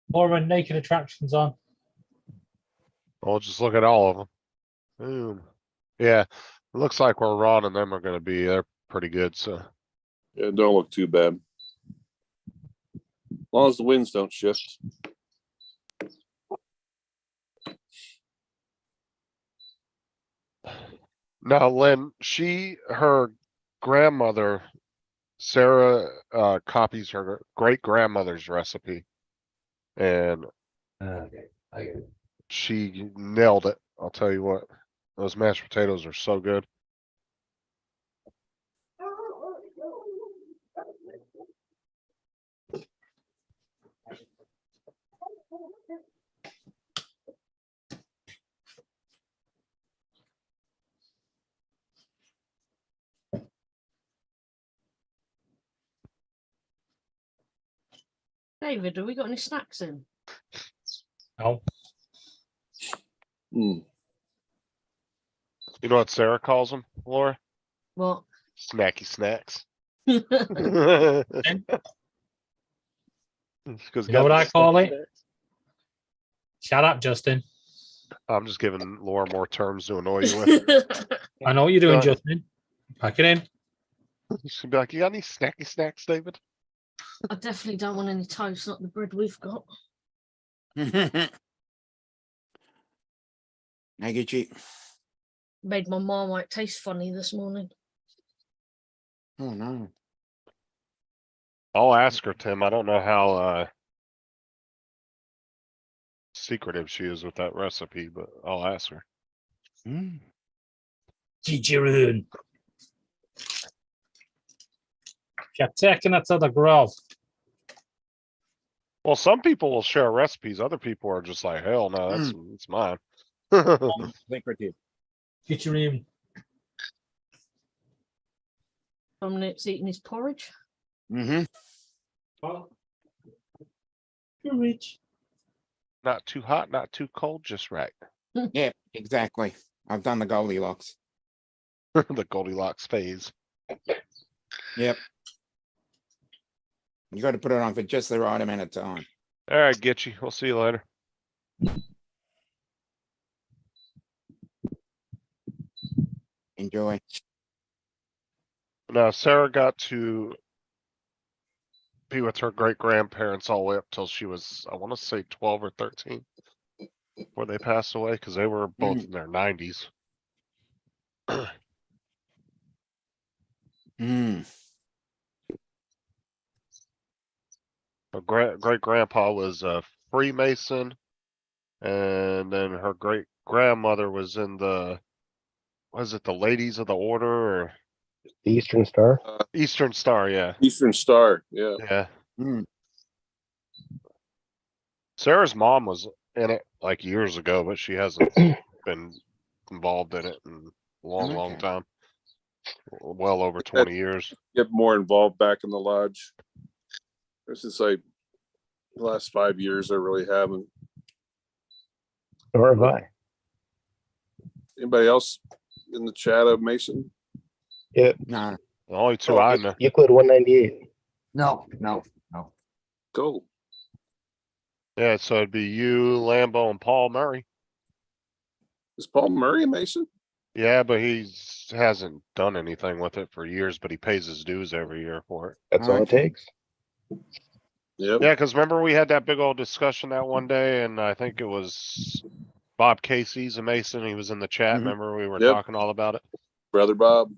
More of a naked attractions on. I'll just look at all of them. Boom. Yeah, it looks like where Ron and them are gonna be, they're pretty good, so. Yeah, it don't look too bad. As long as the winds don't shift. Now, Lynn, her grandmother, Sarah, copies her great grandmother's recipe. And Okay. I get it. she nailed it. I'll tell you what, those mashed potatoes are so good. David, have we got any snacks in? No. Hmm. You know what Sarah calls them, Laura? What? Snacky snacks. You know what I call it? Shut up, Justin. I'm just giving Laura more terms to annoy you with. I know what you're doing, Go ahead. Justin. Pack it in. She'll be like, you got any snacky snacks, David? I definitely don't want any toast, not the bread we've got. I get you. Made my Marmite taste funny this morning. Oh no. I'll ask her, Tim. I don't know how secretive she is with that recipe, but I'll ask her. Mm. Chicharron. You're taking it to the grove. Well, some people will share recipes. Other people are just like, hell no, it's mine. Secretive. Chicharron. Dominic's eating his porridge. Mm-hmm. You're rich. Not too hot, not too cold, just right. Yeah, exactly. I've done the Goldilocks. The Goldilocks phase. Yep. You got to put it on for just the right amount of time. All right, get you. We'll see you later. Enjoy. Now, Sarah got to be with her great grandparents all the way up till she was, I want to say 12 or 13 before they passed away, because they were both in their 90s. Mm. Her great grandpa was a Freemason, and then her great grandmother was in the, was it the Ladies of the Order or The Eastern Star. Eastern Star? Yeah, Eastern Star, yeah. yeah. Mm. Sarah's mom was in it like years ago, but she hasn't been involved in it in a long, long Okay. time. Well over 20 years. Get more involved back in the lodge. This is like the last 5 years I really haven't. Or have I? Anybody else in the chat of Mason? Yeah, No. The only two I know. Euclid 198. No. Go. Yeah, so it'd be you, Lambo, and Paul Murray. Is Paul Murray a Mason? Yeah, but he's just hasn't done anything with it for years, but he pays his dues every year for it. That's all it takes. Yep. Yeah, because remember we had that big old discussion that one day, and I think it was Bob Casey's a Mason. He was in the chat. Mhm. Remember we were Yep. talking all about it. Brother Bob.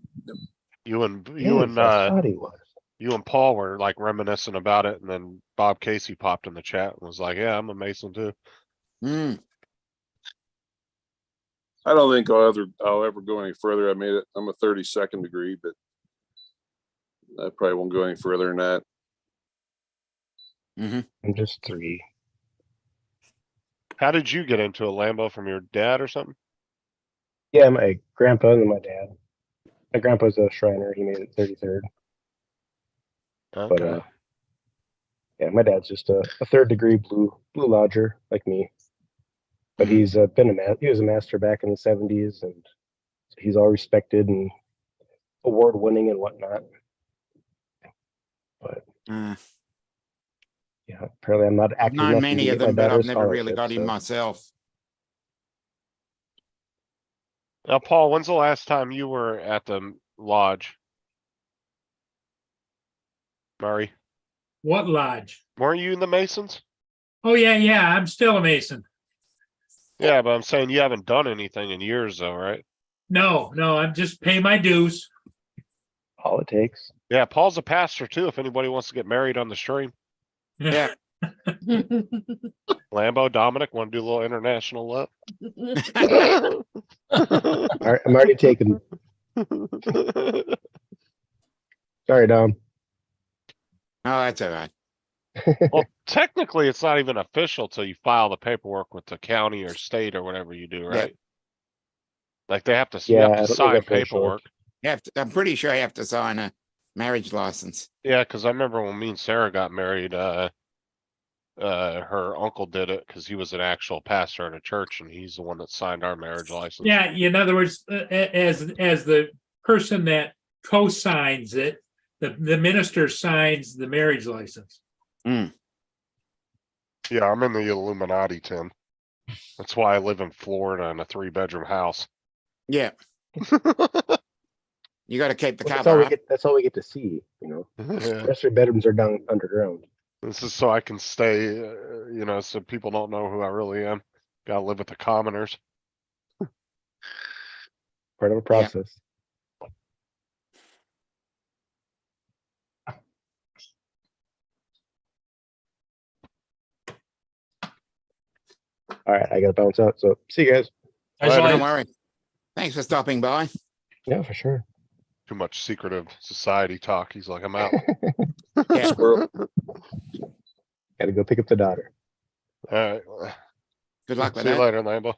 You and Yes, I thought he was. you and Paul were like reminiscing about it, and then Bob Casey popped in the chat and was like, "Yeah, I'm a Mason too." Mm. I don't think I'll ever go any further. I made it. I'm a 32nd degree, but I probably won't go any further than that. Hmm. I'm just 3. How did you get into a Lambo, from your dad or something? Yeah, my grandpa and my dad. My grandpa's a Shriner. He made it 33rd. But Okay. yeah, my dad's just a 3rd degree blue lodger like me. But Mhm. he's he was a master back in the 70s, and he's all respected and award winning and whatnot. But yeah, apparently I'm not I've active known enough many to of get my them, but I've daughter's never really scholarship, got in so- myself. Now, Paul, when's the last time you were at the lodge? Murray, What lodge? weren't you in the Masons? Oh, yeah, I'm still a Mason. Yeah, but I'm saying you haven't done anything in years though, right? No, I'm just paying my dues. All it takes. Yeah, Paul's a pastor too, if anybody wants to get married on the stream. Yeah. Lambo, Dominic, want to do a little international love? I'm already taken. Sorry, Dom. Oh, that's all right. Well, technically, it's not even official till you file the paperwork with the county or state or whatever you do, right? Like they have to, you Yeah, have I to don't think sign official. paperwork. You have to, I'm pretty sure you have to sign a marriage license. Yeah, because I remember when me and Sarah got married, her uncle did it because he was an actual pastor at a church, and he's the one that signed our marriage license. Yeah, in other words, as the person that co-signs it, the minister signs the marriage license. Yeah, I'm in the Illuminati, Tim. That's why I live in Florida in a 3-bedroom house. Yeah. You got to keep the Well, cover up. that's all we get to see, you know. Yeah. The rest of your bedrooms are down underground. This is so I can stay, so people don't know who I really am. Gotta live with the commoners. Part of a process. All right, I gotta bounce out. So see you guys. That's Later. like- Don't worry. Thanks for stopping by. Yeah, for sure. Too much secretive society talk. He's like, I'm out. Yeah. Squirrel. Gotta go pick up the daughter. All right. Good luck with See you that. later, Lambo.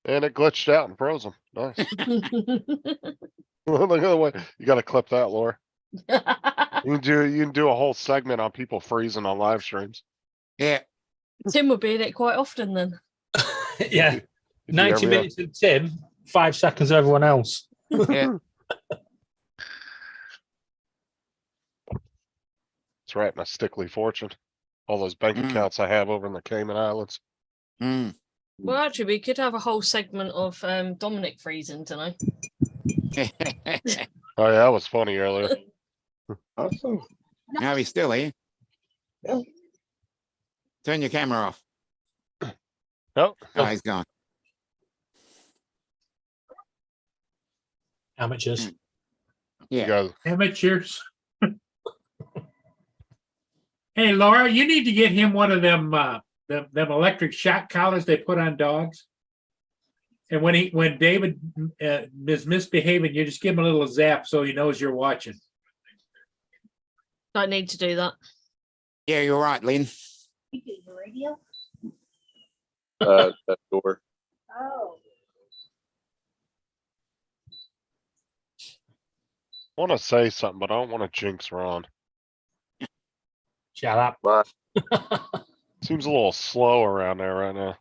And it glitched out and froze him. Nice. Look at the way you gotta clip that, Laura. You can do a whole segment on people freezing on live streams. Yeah. Tim will be in it quite often then. yeah, You do 90 every- minutes of Tim, 5 seconds of everyone else. Yeah. That's right, my Stickley fortune. All those bank Mm. accounts I have over in the Cayman Islands. Mm. Well, actually, we could have a whole segment of Dominic freezing tonight. Oh yeah, that was funny earlier. Awesome. Now he's still here. Yeah. Turn your camera off. Nope. Oh, he's gone. Amateurs. You Yeah. guys, Amateurs. Hey, Laura, you need to get him one of them them electric shock collars they put on dogs. And when David is misbehaving, you just give him a little zap so he knows you're watching. Don't need to do that. Yeah, you're right, Lynn. That door. I want to say something, but I don't want to jinx Ron. Shut up. Bye. Seems a little slow around there right now.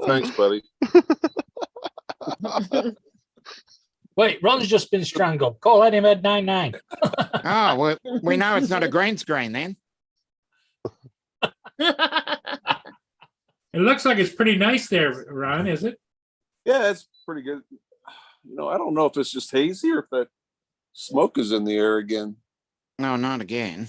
Thanks, buddy. Wait, Ron's just been strangled. Call Eddie Med 99. Oh, well, we know it's not a green screen then. It looks like it's pretty nice there, Ron, is it? Yeah, it's pretty good. I don't know if it's just hazy or if that smoke is in the air again. No, not again.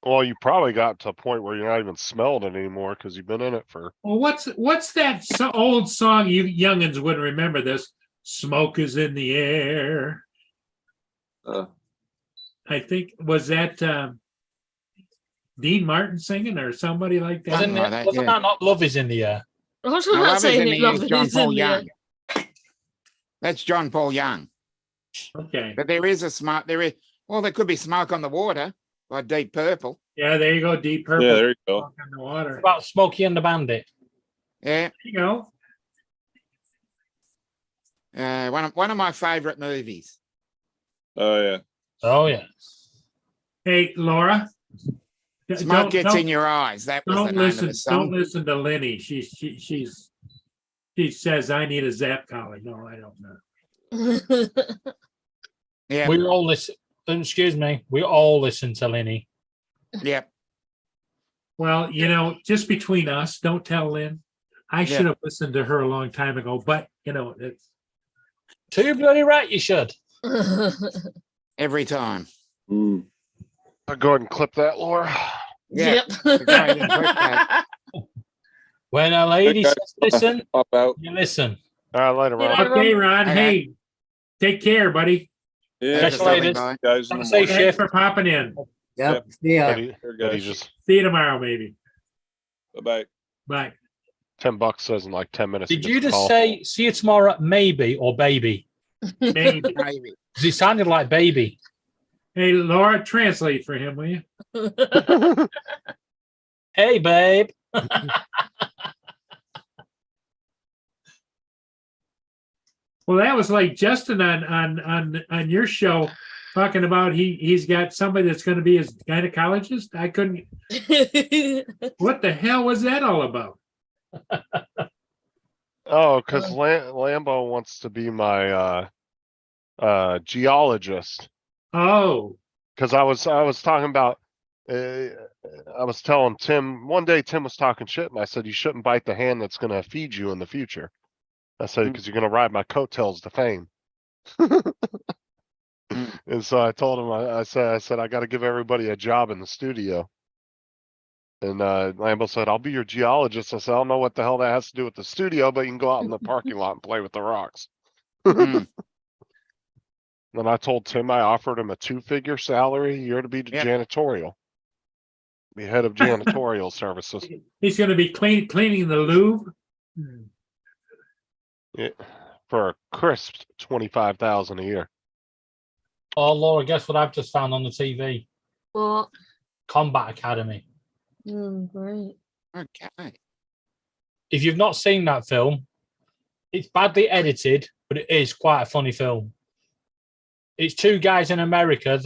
Well, you probably got to a point where you're not even smelling it anymore because you've been in it for. Well, what's that old song? You youngins wouldn't remember this. Smoke is in the air. I think was that Dean Martin singing or somebody like that. Wasn't, like that, wasn't yeah. that not Love is in the Air? I was No, not Love is saying in it. the Love Air, John is Paul in the air. Young. That's John Paul Young. Okay. But there is a smoke. There could be smoke on the water, like Deep Purple. Yeah, there you go. Deep Purple. Yeah, there you go. Smoke on the water. About Smokey and the Bandit. Yeah, There you go. one of my favorite movies. Oh yeah. Oh yeah. Hey, Laura. Smoke gets in your eyes. That was the Don't name listen. of the song. Don't listen to Lenny. She says I need a Zap collar. No, I don't know. Yeah, We all listen. Excuse me. We all listen to Lenny. yeah. Well, just between us, don't tell Lynn. I should have listened to her a long time ago, but it's Too bloody right, you should. Every time. Mm. I'll go ahead and clip that, Laura. Yeah. Go ahead and click that. When a lady Okay. says listen, Pop out. you listen. All right, later, You know, Ron. okay, Ron. Okay. Hey, take care, buddy. Yeah, Catch you later. Bye. guys. In Have the a safe morning. Thanks shift. for popping in. Yep. Yeah. Eddie, Here, Eddie guys. just See you tomorrow, maybe. Bye-bye. Bye. $10 says in like 10 minutes. he Did gets you a just call. say see you tomorrow, maybe or baby? Maybe. Maybe. Because it sounded like baby. Hey, Laura, translate for him, will you? Hey, babe. Well, that was like Justin on your show talking about he's got somebody that's going to be his gynecologist. I couldn't. What the hell was that all about? Oh, because Lambo wants to be my geologist. Oh, Because I was talking about, I was telling Tim one day. Tim was talking shit, and I said you shouldn't bite the hand that's going to feed you in the future. I said because you're going to ride my coattails to fame. And so I told him, I said I got to give everybody a job in the studio. And Lambo said, I'll be your geologist. I said, I don't know what the hell that has to do with the studio, but you can go out in the parking lot and play with the rocks. Mm. Then I told Tim I offered him a 2-figure salary a year to be Yep. janitorial. Be head of janitorial services. he's going to be cleaning the Louvre. Yeah, for a crisp 25,000 a year. Oh, Laura, guess what I've just found on the TV? What? Combat Academy. Great. Okay. If you've not seen that film, it's badly edited, but it is quite a funny film. It's two guys in America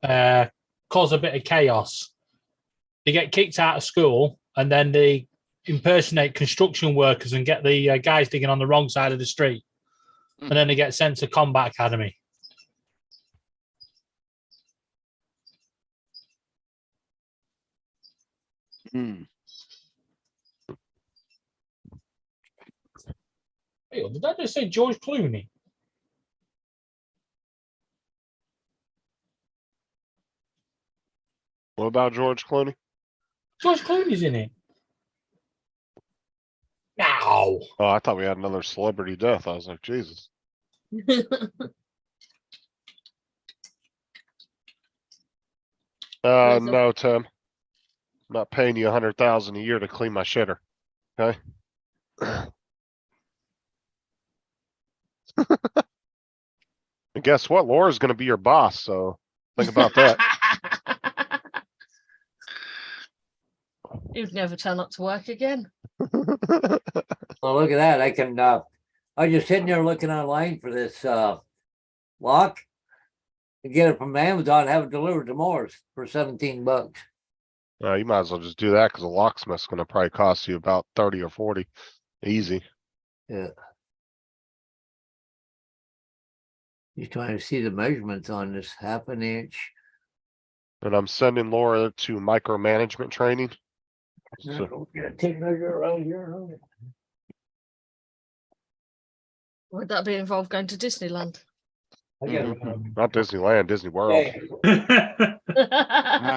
that cause a bit of chaos. They get kicked out of school and then they impersonate construction workers and get the guys digging on the wrong side of the street. And then they get sent to Combat Academy. Mm. Hey, did I just say George Clooney? What about George Clooney? George Clooney's in it. No. Oh, I thought we had another celebrity death. I was like, Jesus. Where's the- No, Tim. I'm not paying you 100,000 a year to clean my shitter. Okay. And guess what? Laura's going to be your boss. So think about that. You'd never turn up to work again. Oh, look at that. I can, I was just sitting there looking online for this, lock. To get it from Amazon, and have it delivered to Moore's for $17. You might as well just do that because a locksmith's going to probably cost you about 30 or 40. Easy. Yeah. Just trying to see the measurements on this 1/2 inch. And I'm sending Laura to micromanagement training. So, Take measure around here. Would that be involved going to Disneyland? I got not Disneyland, Disney World.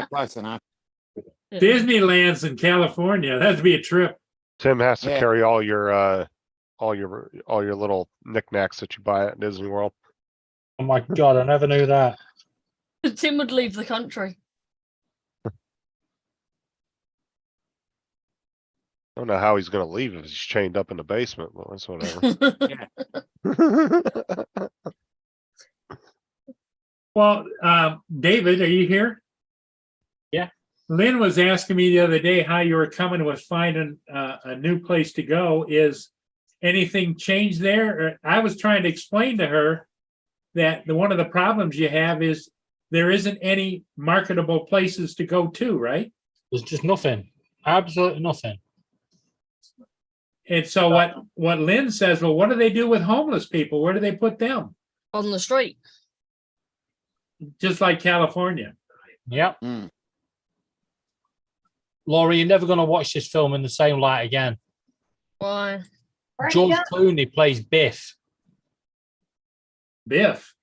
Close enough. Disneyland's in California. That'd be a trip. Tim has to Yeah. carry all your little knickknacks that you buy at Disney World. Oh my God, I never knew that. Tim would leave the country. I don't know how he's gonna leave if he's chained up in the basement, but that's whatever. Well, David, are you here? Yeah. Lynn was asking me the other day how you were coming with finding a new place to go. Is anything changed there? I was trying to explain to her that one of the problems you have is there isn't any marketable places to go to, right? There's just nothing. Absolutely nothing. And so what Lynn says, well, what do they do with homeless people? Where do they put them? On the street. Just like California. Yep. Mm. Laura, you're never going to watch this film in the same light again. Why? George Clooney plays Biff. Biff.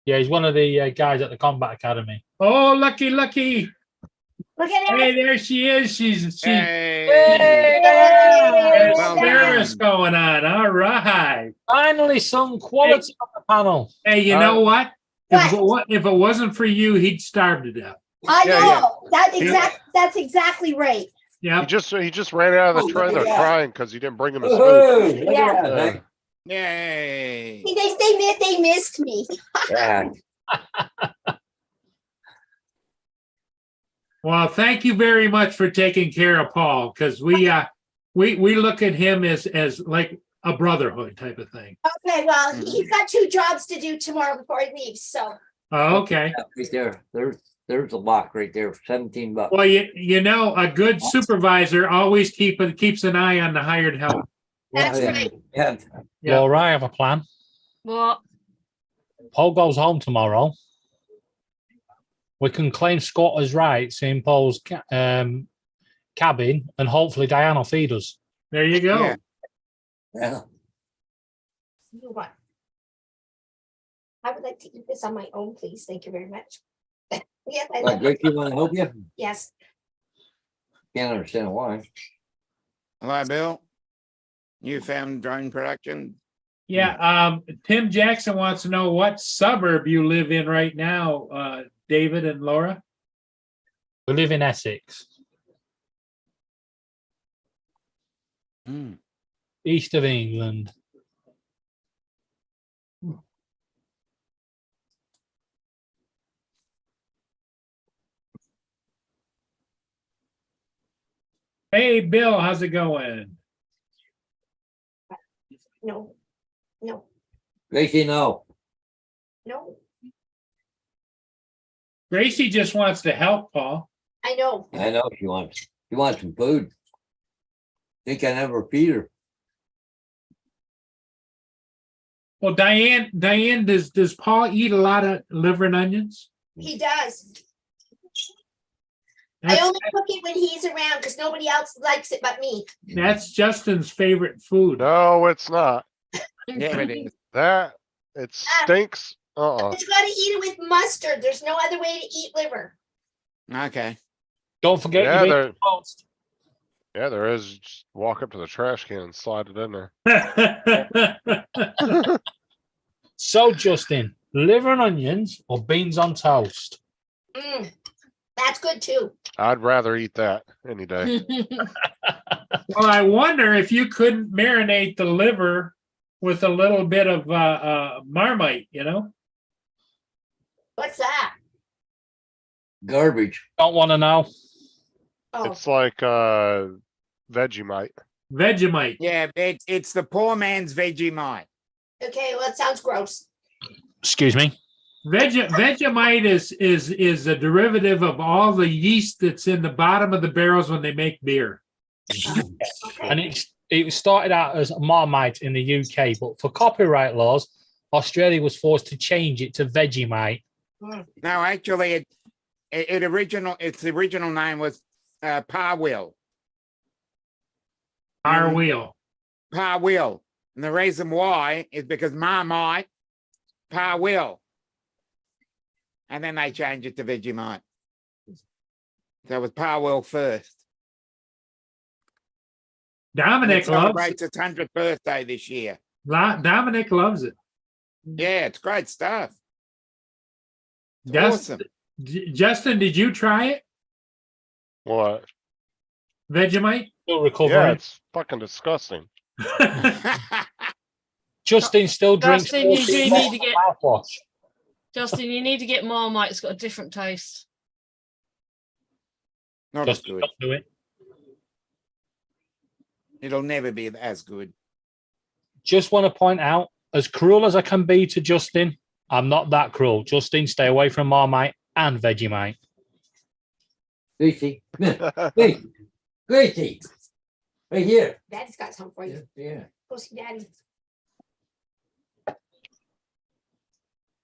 Yeah, he's one of the guys at the Combat Academy. Oh, lucky. Look at Hey, it. there she is. She's Hey. there's Well service done. going on. All right. Finally, some quality on the panel. Hey, you know what? If it wasn't for you, he'd starve to death. I Yeah, know. That's exactly right. Yeah. He just ran out of the trailer yeah. crying because he didn't bring him his food. Yeah. Yay. See, they missed me. Yeah. Well, thank you very much for taking care of Paul, because we look at him as like a brotherhood type of thing. Okay, well, he's got 2 jobs to do tomorrow before he leaves. So Oh, okay. Right there. There's a lock right there, $17. Well, you know, a good supervisor always keeps an eye on the hired help. that's Yeah, right. Yeah. Yeah. Laura, I have a plan. What? Paul goes home tomorrow. We can claim squatters' rights in Paul's cabin, and hopefully Diane will feed us. There you go. Yeah. Yeah. You know what? I would like to eat this on my own, please. Thank you very much. Yes, I love Rick, you want to help you? Yes. Can't understand why. Hello, Bill. Newfound drone production. Yeah. Tim Jackson wants to know what suburb you live in right now, David and Laura. We live in Essex, Mm. east of England. Hey, Bill, how's it going? No. No. Gracie, no. No. Gracie just wants to help, Paul. I know. I know she wants some food. Think I never feed her. Well, Diane, does Paul eat a lot of liver and onions? He does. I That's, only cook it when he's around because nobody else likes it but me. that's Justin's favorite food. No, it's not. Yeah, it is. It stinks. But you gotta eat it with mustard. There's no other way to eat liver. Okay. Don't forget Yeah, your there, toast. yeah, there is. Just walk up to the trash can and slide it in there. So, Justin, liver and onions or beans on toast? That's good too. I'd rather eat that any day. Well, I wonder if you couldn't marinate the liver with a little bit of Marmite, you know? What's that? Garbage. Don't want to know. Oh, It's like Vegemite. Vegemite. Yeah, it's the poor man's Vegemite. okay. Well, it sounds gross. Excuse me. Vegemite is a derivative of all the yeast that's in the bottom of the barrels when they make beer. Okay. And it started out as Marmite in the UK, but for copyright laws, Australia was forced to change it to Vegemite. No, actually, its original name was Parwill. Our wheel. Parwill. And the reason why is because Marmite, Parwill. And then they changed it to Vegemite. So it was Parwill first. And it Dominic loves celebrates its 100th birthday this year. Dominic loves it. Yeah, it's great stuff. It's Dust- awesome. Justin, did you try it? What? Vegemite? Still Yeah, recovering. it's fucking disgusting. Justin still drinks. Justin, you do 14 need to get- mouthwash. Justin, you need to get Marmite. It's got a different taste. Not as Justin, good. don't do it. It'll never be as good. Just want to point out, as cruel as I can be to Justin, I'm not that cruel. Justin, stay away from Marmite and Vegemite. Gracie, hey, Gracie, right here. Daddy's got something for you. Yeah. Go see Daddy.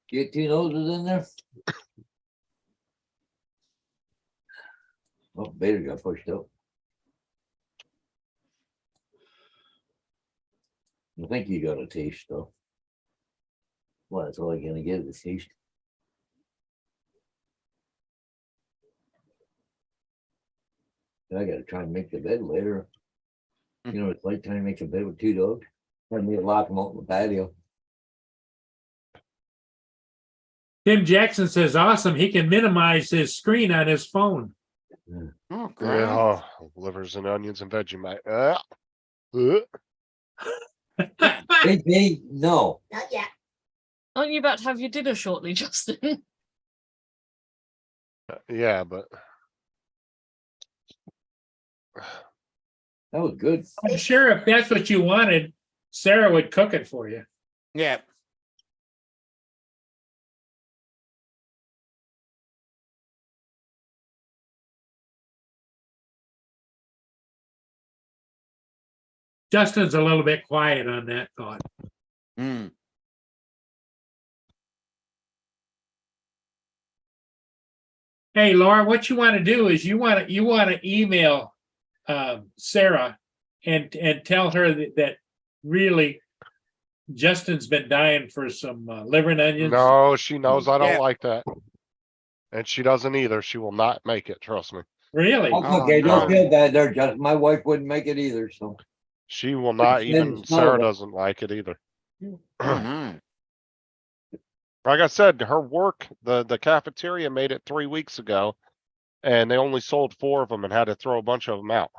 Get 2 noses in there. Oh, Bader got pushed up. I think you got a taste though. Well, that's all I'm gonna get is taste. I gotta try and make the bed later. You know, it's like trying to make a bed with 2 dogs. I need to lock them out in the patio. Tim Jackson says, awesome. He can minimize his screen on his phone. Oh, great. Yeah, livers and onions and Vegemite. Hey, no. Not yet. Aren't you about to have your dinner shortly, Justin? Yeah, but That was good. I'm sure if that's what you wanted, Sarah would cook it for you. Yeah. Justin's a little bit quiet on that thought. Mm. Hey, Laura, what you want to do is you want to email Sarah and tell her that really Justin's been dying for some liver and onions. no, she knows I don't Yeah. like that. And she doesn't either. She will not make it, trust me. Really? That's Oh, okay, don't no. feel bad there, Justin. My wife wouldn't make it either, so. She will not Then even, it's not Sarah a- doesn't like it either. Oh, no. Like I said, her work, the cafeteria made it 3 weeks ago. And they only sold 4 of them and had to throw a bunch of them out.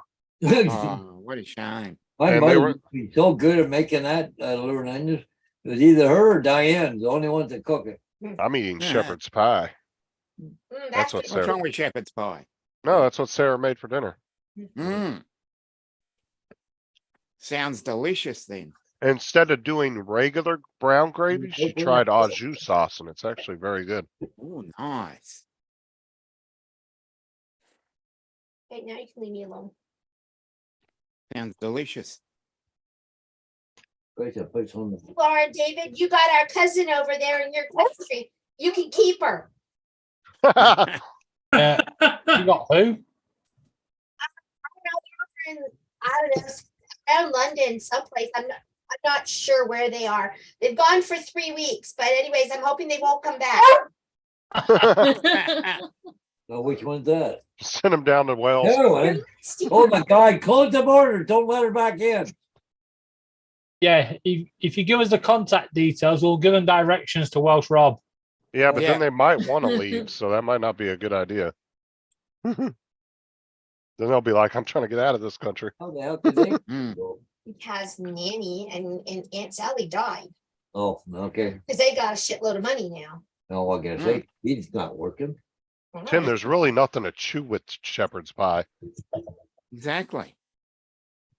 Oh, what a shame. My and they mother were- would be so good at making that liver and onions. It was either her or Diane, the only ones that cook it. I'm eating Yeah. shepherd's pie. That's That's what good. Sarah- What's wrong with shepherd's pie? No, that's what Sarah made for dinner. Mm. Sounds delicious then. Instead of doing regular brown gravy, she Okay. tried au jus sauce and it's actually very good. Oh, nice. Okay, now you can leave me alone. Sounds delicious. Grace, I put some. Laura, David, you got our cousin over there in your country. You can keep her. You got who? In, I don't know, around London, someplace. I'm not sure where they are. They've gone for 3 weeks, but anyways, I'm hoping they won't come back. Oh, which one's that? Send them down to Wales. Heroin. Oh my God, close the border. Don't let her back in. Yeah, if you give us the contact details, we'll give them directions to Welsh Rob. Yeah, but Yeah. then they might want to leave, so that might not be a good idea. Then they'll be like, I'm trying to get out of this country. How the hell did they? Mm. go? Because Nanny and Aunt Sally died Oh, okay. because they got a shitload of money now. No, I guess say he's not working. Tim, there's really nothing to chew with shepherd's pie. Exactly.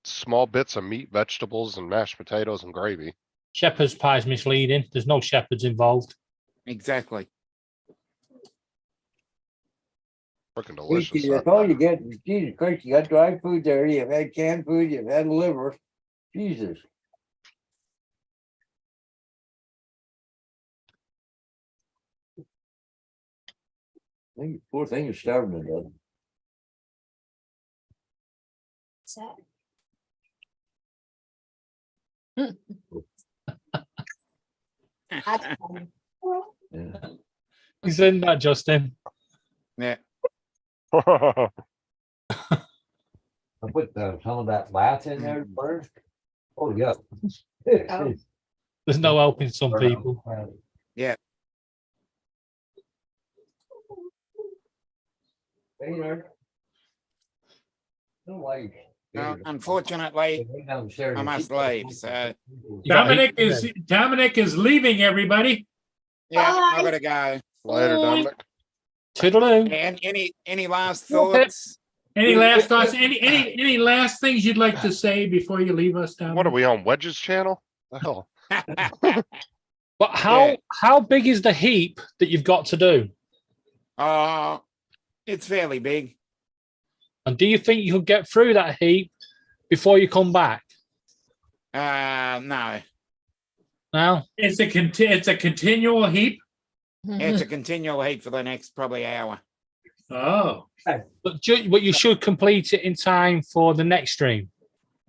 Small bits of meat, vegetables, and mashed potatoes and gravy. Shepherd's pie is misleading. There's no shepherds involved. Exactly. Freaking delicious. That's all you get. Jesus Christ, you got dry food there. You've had canned food, you've had liver. Jesus. Poor thing is starving to death. So, that's funny. Yeah. He's in that, Justin. Yeah. I put some of that bath in there first. Oh, yeah. Oh. There's no helping some people. Yeah. Unfortunately, I must leave. So You got Dominic heat is today. Dominic is leaving, everybody. yeah, Bye. I gotta go. Later, Dominic. Toodaloo. And any last thoughts? Any last thoughts? Any last things you'd like to say before you leave us, Dominic? What are we on Wedge's channel? The hell? But how big is the heap that you've got to do? It's fairly big. And do you think you could get through that heap before you come back? No, Now, It's a continual heap. it's a continual heat for the next probably hour. Oh, but you should complete it in time for the next stream.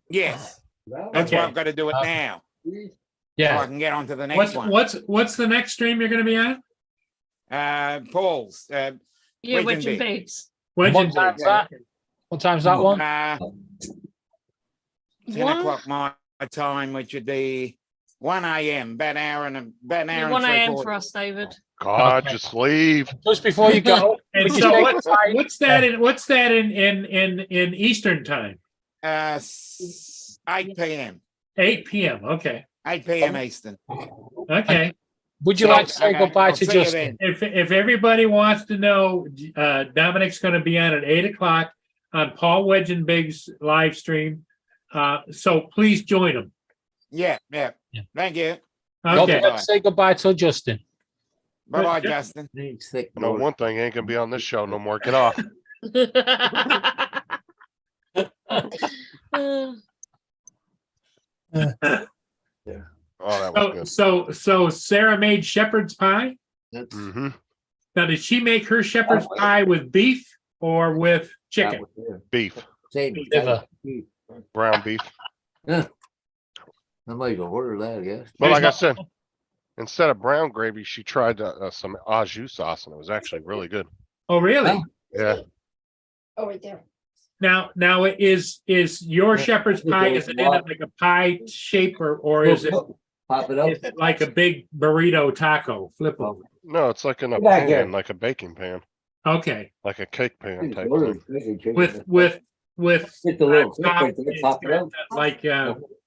Yes, that's Okay. why I've got to do it now. So I Yeah. can get on to the next one. what's the next stream you're going to be on? Paul's. Yeah, Wedge wedge and and big. bigs. What Wedge and time's big. that? What time's that one? 10 One- o'clock my time, which would be 1 a.m. About an hour and Yeah, and 1 a.m. for 3/4. us, David. God, Okay. just leave. Just before you go. And would you so say what's that in Eastern time? 8 p.m. 8 p.m. Okay. 8 p.m. Eastern. Okay. Would you like to say Okay, goodbye I'll to see you Justin? then. If everybody wants to know, Dominic's going to be on at 8 o'clock on Paul Wedge and Big's live stream. So please join him. Yeah. Yeah. Thank you. Don't Okay. forget to say goodbye to Justin. Bye bye, Yeah. Justin. No, one thing ain't gonna be on this show no more. Get off. Oh, that was good. So Sarah made shepherd's pie. Mm-hmm. Now, did she make her shepherd's pie with beef or with chicken? Beef, Liver. brown beef. Somebody go order that, I guess. But like I There's said, instead of brown gravy, she tried some au jus sauce, and it was actually really good. Oh, really? Yeah. Oh, right there. Now is your shepherd's pie, is it in it like a pie shape or is it Pop it up. like a big burrito taco? Flip over. No, it's like in a Back here. pan, like a baking pan, Okay. like a cake pan type Order thing. chicken. With Get the little on top, clip right there, pop it up. like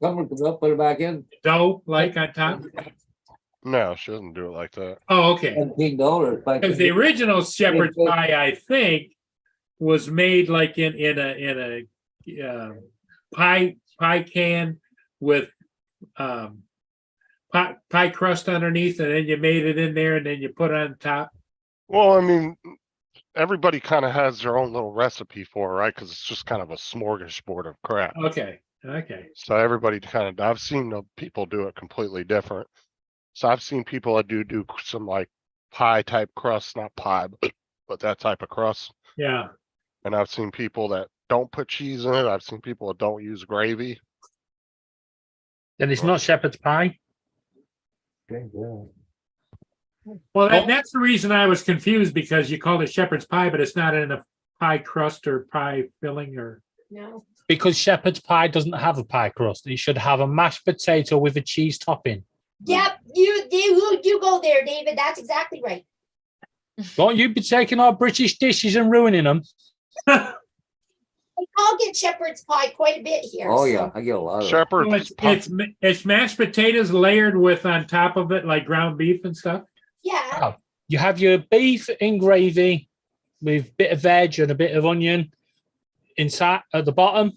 Someone comes up, put it back in. dough like on top. No, she doesn't do it like that. Oh, okay. $17. Because the original shepherd's pie, I think, was made like in a pie can with pie crust underneath, and then you made it in there, and then you put it on top. Well, I mean, everybody kind of has their own little recipe for it, right? Because it's just kind of a smorgasbord of crap. Okay. So everybody I've seen the people do it completely different. So I've seen people that do some like pie type crust, not pie, but that type of crust. Yeah. And I've seen people that don't put cheese in it. I've seen people that don't use gravy. Then it's not shepherd's pie. Well, that's the reason I was confused, because you called it shepherd's pie, but it's not in a pie crust or pie filling or. No. Because shepherd's pie doesn't have a pie crust. It should have a mashed potato with a cheese topping. Yep, you go there, David. That's exactly right. Don't you be taking our British dishes and ruining them. I'll get shepherd's pie quite a bit here. Oh, so- yeah, I get a lot of. Shepherd, Well, it's mashed potatoes layered with on top of it like ground beef and stuff. Yeah. You have your beef in gravy with a bit of veg and a bit of onion inside at the bottom,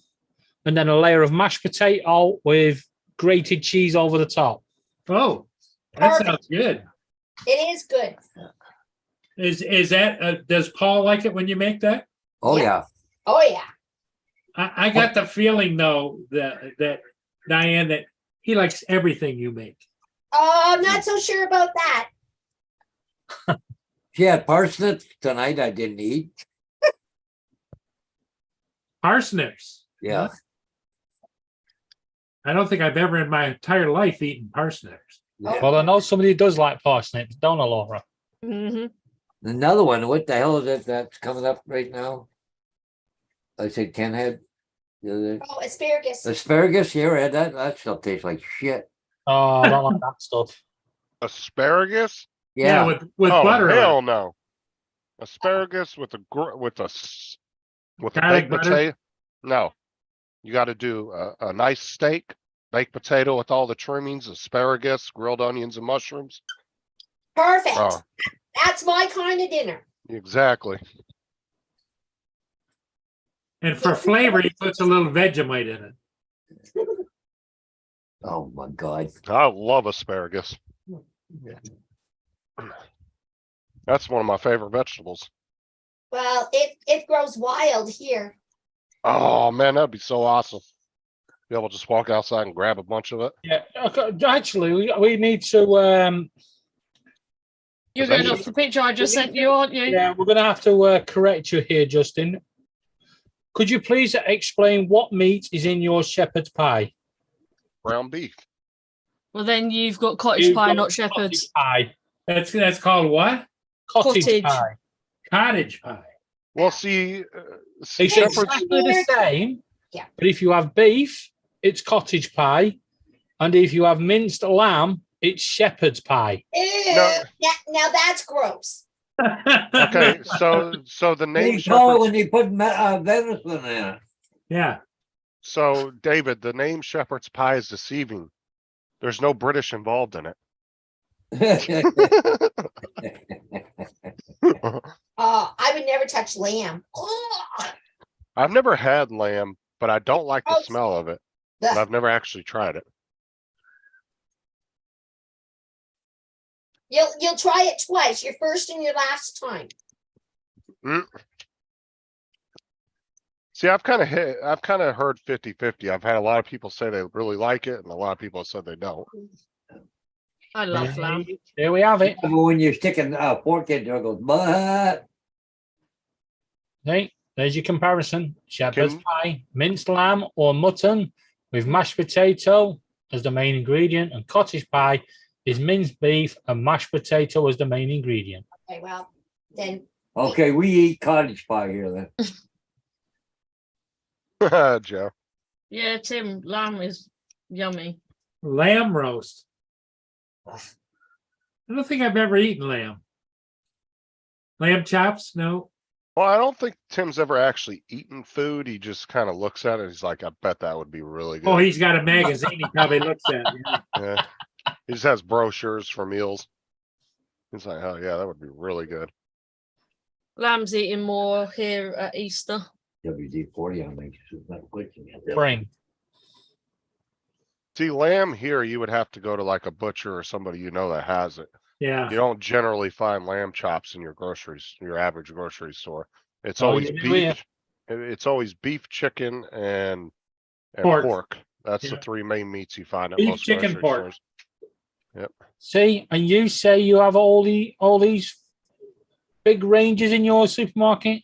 and then a layer of mashed potato with grated cheese over the top. Oh, that Perfect. sounds good. It is good. Is that does Paul like it when you make that? Oh, Yeah. yeah. Oh, yeah. I got the feeling though that Diane, that he likes everything you make. Oh, I'm not so sure about that. She had parsnips tonight I didn't eat. Parsnips. Yeah. I don't think I've ever in my entire life eaten parsnips. Well, I know somebody who does like parsnips, don't I, Laura? Hmm. Another one, what the hell is it that's coming up right now? I said Ken had the other Oh, asparagus. asparagus. You ever had that? That stuff tastes like shit. Oh, I don't like that stuff. Asparagus? Yeah, Yeah. with Oh, butter on hell it. no. Asparagus with a Garlic baked butter? potato? No. You got to do a nice steak, baked potato with all the trimmings, asparagus, grilled onions and mushrooms. Perfect. Oh, That's my kind of dinner. exactly. And for flavor, he puts a little Vegemite in it. Oh my God. I love asparagus. That's one of my favorite vegetables. Well, it grows wild here. Oh man, that'd be so awesome. Be able to just walk outside and grab a bunch of it. Yeah, okay, actually, we need to. You're Is that going you? off the picture I just sent you, aren't you? Yeah, we're going to have to correct you here, Justin. Could you please explain what meat is in your shepherd's pie? Ground beef. Well, then you've got cottage You've pie, got not shepherd's. Cottage pie. That's called what? Cottage, Cottage. pie. Cottage pie. Well, see, It's shepherd's exactly the same. Yeah. But if you have beef, it's cottage pie. And if you have minced lamb, it's shepherd's pie. Ew, No. now that's gross. okay. So the What do name you call it shepherd's. when you put venison in Yeah. So David, the name shepherd's pie is deceiving. There's no British involved in it. it? I would never touch lamb. Ugh. I've never had lamb, but I don't like the Oh. smell of it. But Ugh. I've never actually tried it. You'll try it twice, your first and your last time. See, I've kind of heard 50-50. I've had a lot of people say they really like it, and a lot of people have said they don't. I love lamb. There we have it. When you're sticking a fork in there, it goes, but Hey, there's your comparison. Shepherd's Can- pie, minced lamb or mutton with mashed potato as the main ingredient, and cottage pie is minced beef and mashed potato as the main ingredient. Okay, well, then okay, we eat cottage pie here then. Joe. Yeah, Tim, lamb is yummy. Lamb roast. I don't think I've ever eaten lamb. Lamb chops? No. Well, I don't think Tim's ever actually eaten food. He just kind of looks at it. He's like, I bet that would be really good. Oh, he's got a magazine he probably looks at. Yeah. Yeah. He just has brochures for meals. He's like, oh yeah, that would be really good. Lamb's eating more here at Easter. WD-40 on me. It's not quick. Spring. See, lamb here, you would have to go to like a butcher or somebody you know that has it. Yeah. You don't generally find lamb chops in your average grocery store. It's Oh, always you do, yeah. beef. It's always beef, chicken, and Pork. pork. That's the Yeah. three main meats you find at Beef, most chicken, grocery pork. stores. See, and you say you have all these big ranges in your supermarket?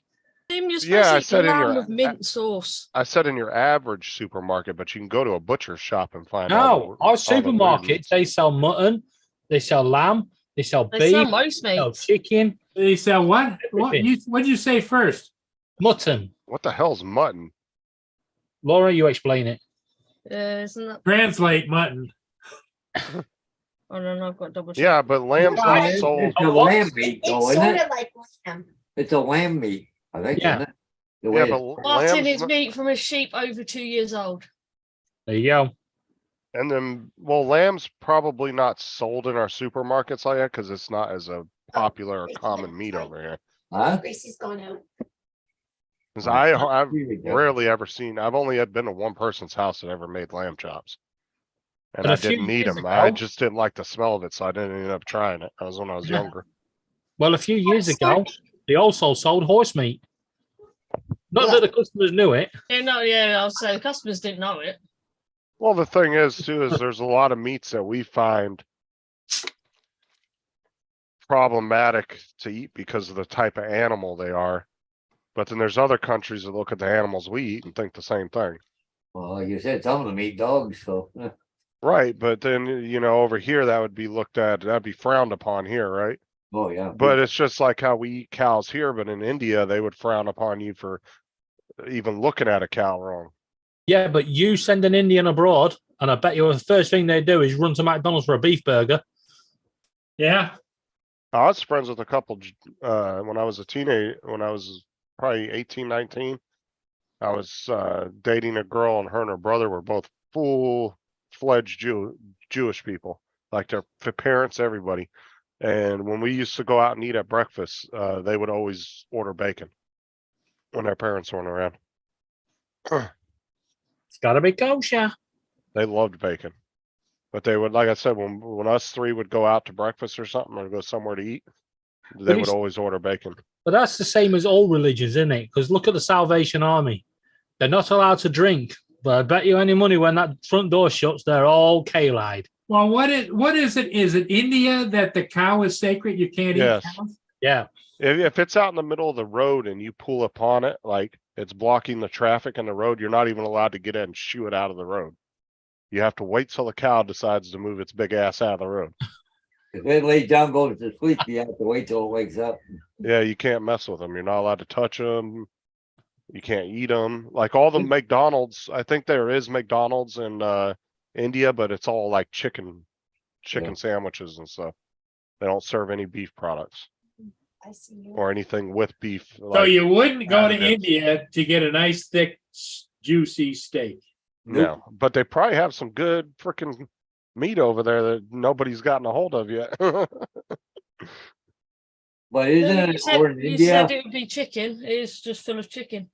Tim, you're Yeah, I supposed to said eat in lamb your- with mint sauce. I said in your average supermarket, but you can go to a butcher shop and find No, all our the weird supermarkets, meats. they sell mutton, they sell lamb, they sell They beef, sell most they sell meats. chicken, They sell what? Everything. What'd you say first? mutton. What the hell's mutton? Laura, you explain it. Isn't that? Translate mutton. I don't know. I've got double check. Yeah, but lamb's not It's sold. a lamb meat it's though, isn't sort it? of like lamb. It's a lamb meat, I think, Yeah. isn't it? The Yeah, way but it's- Martin lamb's is not- meat from a sheep over 2 years old. There you go. and then, well, lamb's probably not sold in our supermarkets like that because it's not as a popular or common meat over here. Huh? Gracie's gone out. Because I've Really good. rarely ever seen. I've only been to one person's house that ever made lamb chops, and But I a few didn't need years them. I ago- just didn't like the smell of it, so I didn't end up trying it. That was when I was Yeah. younger. Well, a few years ago, they also sold horse meat. Not that the customers knew it. Yeah, no, yeah, I'll say the customers didn't know it. Well, the thing is too is there's a lot of meats that we find problematic to eat because of the type of animal they are. But then there's other countries that look at the animals we eat and think the same thing. Well, like you said, some of them eat dogs, so. Right, but then, over here, that would be looked at, that'd be frowned upon here, right? Oh, yeah. But it's just like how we eat cows here, but in India, they would frown upon you for even looking at a cow wrong. Yeah, but you send an Indian abroad, and I bet you the first thing they do is run to McDonald's for a beef burger. Yeah. I was friends with a couple, when I was a teenager, when I was probably 18, 19. I was dating a girl, and her and her brother were both full-fledged Jewish people, like their parents, everybody. And when we used to go out and eat at breakfast, they would always order bacon when their parents weren't around. It's got to be kosher. They loved bacon, but they would, like I said, when us three would go out to breakfast or something or go somewhere to eat, they would always order bacon. But that's the same as all religions, isn't it? Because look at the Salvation Army. They're not allowed to drink, but I bet you any money when that front door shuts, they're all K-lied. Well, what is it? Is it India that the cow is sacred? You can't Yes. eat cows? Yeah. If it's out in the middle of the road and you pull upon it, like it's blocking the traffic in the road, you're not even allowed to get in and shoo it out of the road. You have to wait till the cow decides to move its big ass out of the road. If it lays down, goes to sleep, you have to wait till it wakes up. Yeah, you can't mess with them. You're not allowed to touch them. You can't eat them. Like all the McDonald's, I think there is McDonald's in India, but it's all like chicken sandwiches and stuff. They don't serve any beef products I see you. or anything with beef. So you wouldn't go to additives. India to get a nice, thick, juicy steak. No, but they probably have some good freaking meat over there that nobody's gotten a hold of yet. But isn't it over in You India? said it would be chicken. It is just full of chicken.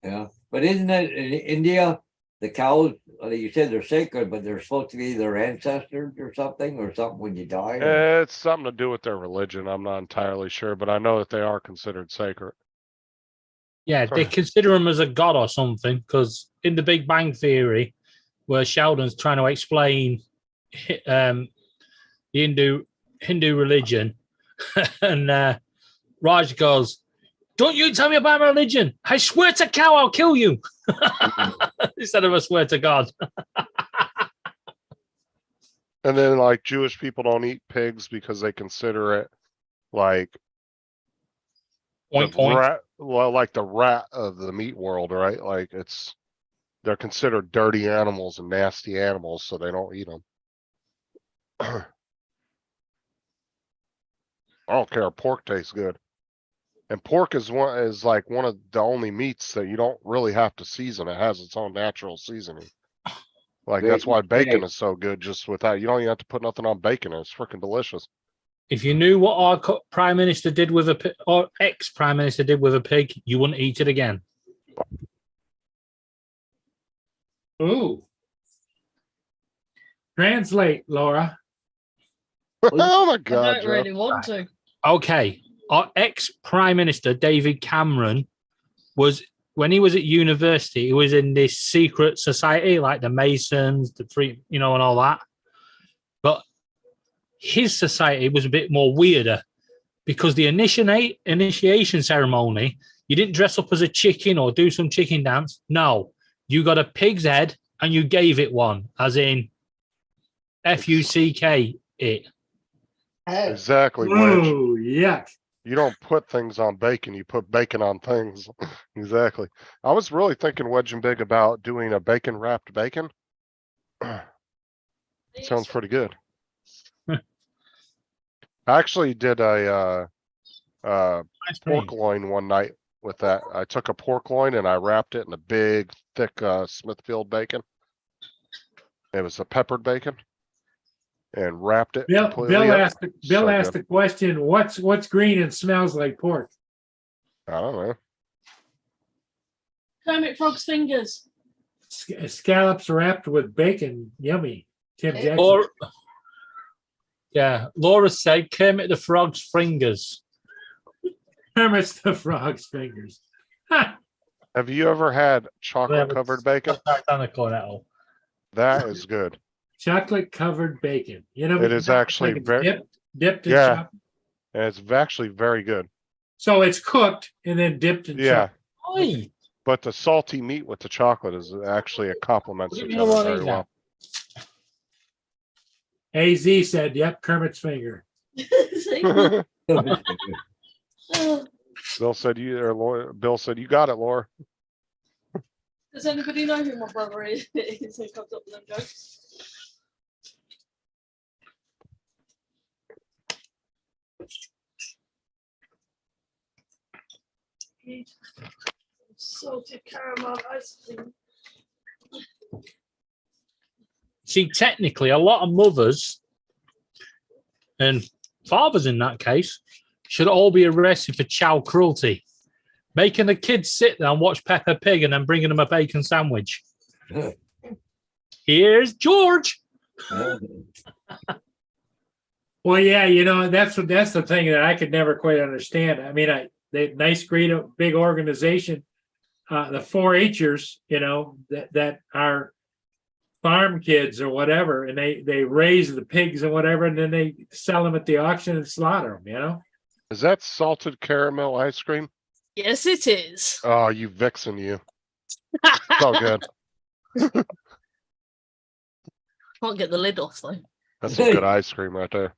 Yeah, but isn't it in India, the cows, you said they're sacred, but they're supposed to be their ancestors or something when you die? It's something to do with their religion. I'm not entirely sure, but I know that they are considered sacred. Yeah, they consider him as a god or something, because in the Big Bang Theory, where Sheldon's trying to explain the Hindu religion, and Raj goes, "Don't you tell me about my religion. I swear to cow, I'll kill you." Instead of I swear to God. And then like Jewish people don't eat pigs because they consider it like Point. like the rat of the meat world, right? Like they're considered dirty animals and nasty animals, so they don't eat them. I don't care. Pork tastes good. And pork is like one of the only meats that you don't really have to season. It has its own natural seasoning. Like that's why bacon is so good. Just without, you don't even have to put nothing on bacon. It's freaking delicious. If you knew what our prime minister did with or ex-prime minister did with a pig, you wouldn't eat it again. Ooh. Translate, Laura. Oh my I God, don't Jeff. really want to. Okay. Our ex-prime minister, David Cameron, was, when he was at university, he was in this secret society, like the Masons, the Free, and all that. But his society was a bit more weirder because the initiation ceremony, you didn't dress up as a chicken or do some chicken dance. No, you got a pig's head and you gave it one, as in F-U-C-K it. Exactly. Wedge. Ooh, yuck. You don't put things on bacon. You put bacon on things. Exactly. I was really thinking, Wedge and Big, about doing a bacon wrapped bacon. Sounds pretty good. I actually did a pork loin one night with that. I took a pork loin and I wrapped it in a big, thick Smithfield bacon. It was a peppered bacon, and wrapped it. Bill completely up. asked the question, what's green and smells like pork? I don't know. Kermit Frog's fingers. Scallops wrapped with bacon. Yummy. Tim Jackson. Laura said Kermit the Frog's fingers. Kermit's the Frog's fingers. Ha! Have you ever had chocolate covered bacon? That is good. Chocolate covered bacon. It is actually very dipped in yeah. chocolate. And it's actually very good. So it's cooked and then dipped in Yeah. chocolate. Oi. But the salty meat with the chocolate is actually a complement to Give each me other one of very these well. AZ said, "Yep, Kermit's finger." Bill said you or Laura, Bill said you got it, Laura. Does anybody know who my brother is? He comes up with them jokes. Salted caramel ice cream. See, technically, a lot of mothers and fathers in that case should all be arrested for child cruelty. Making the kids sit there and watch Peppa Pig and then bringing them a bacon sandwich. Here's George. Well, yeah, that's the thing that I could never quite understand. I mean, the nice, great, big organization, the 4-Hers, that are farm kids or whatever, and they raise the pigs and whatever, and then they sell them at the auction and slaughter them. Is that salted caramel ice cream? Yes, it is. Oh, you vixen, you. So good. Can't get the lid off though. That's some good ice cream right there.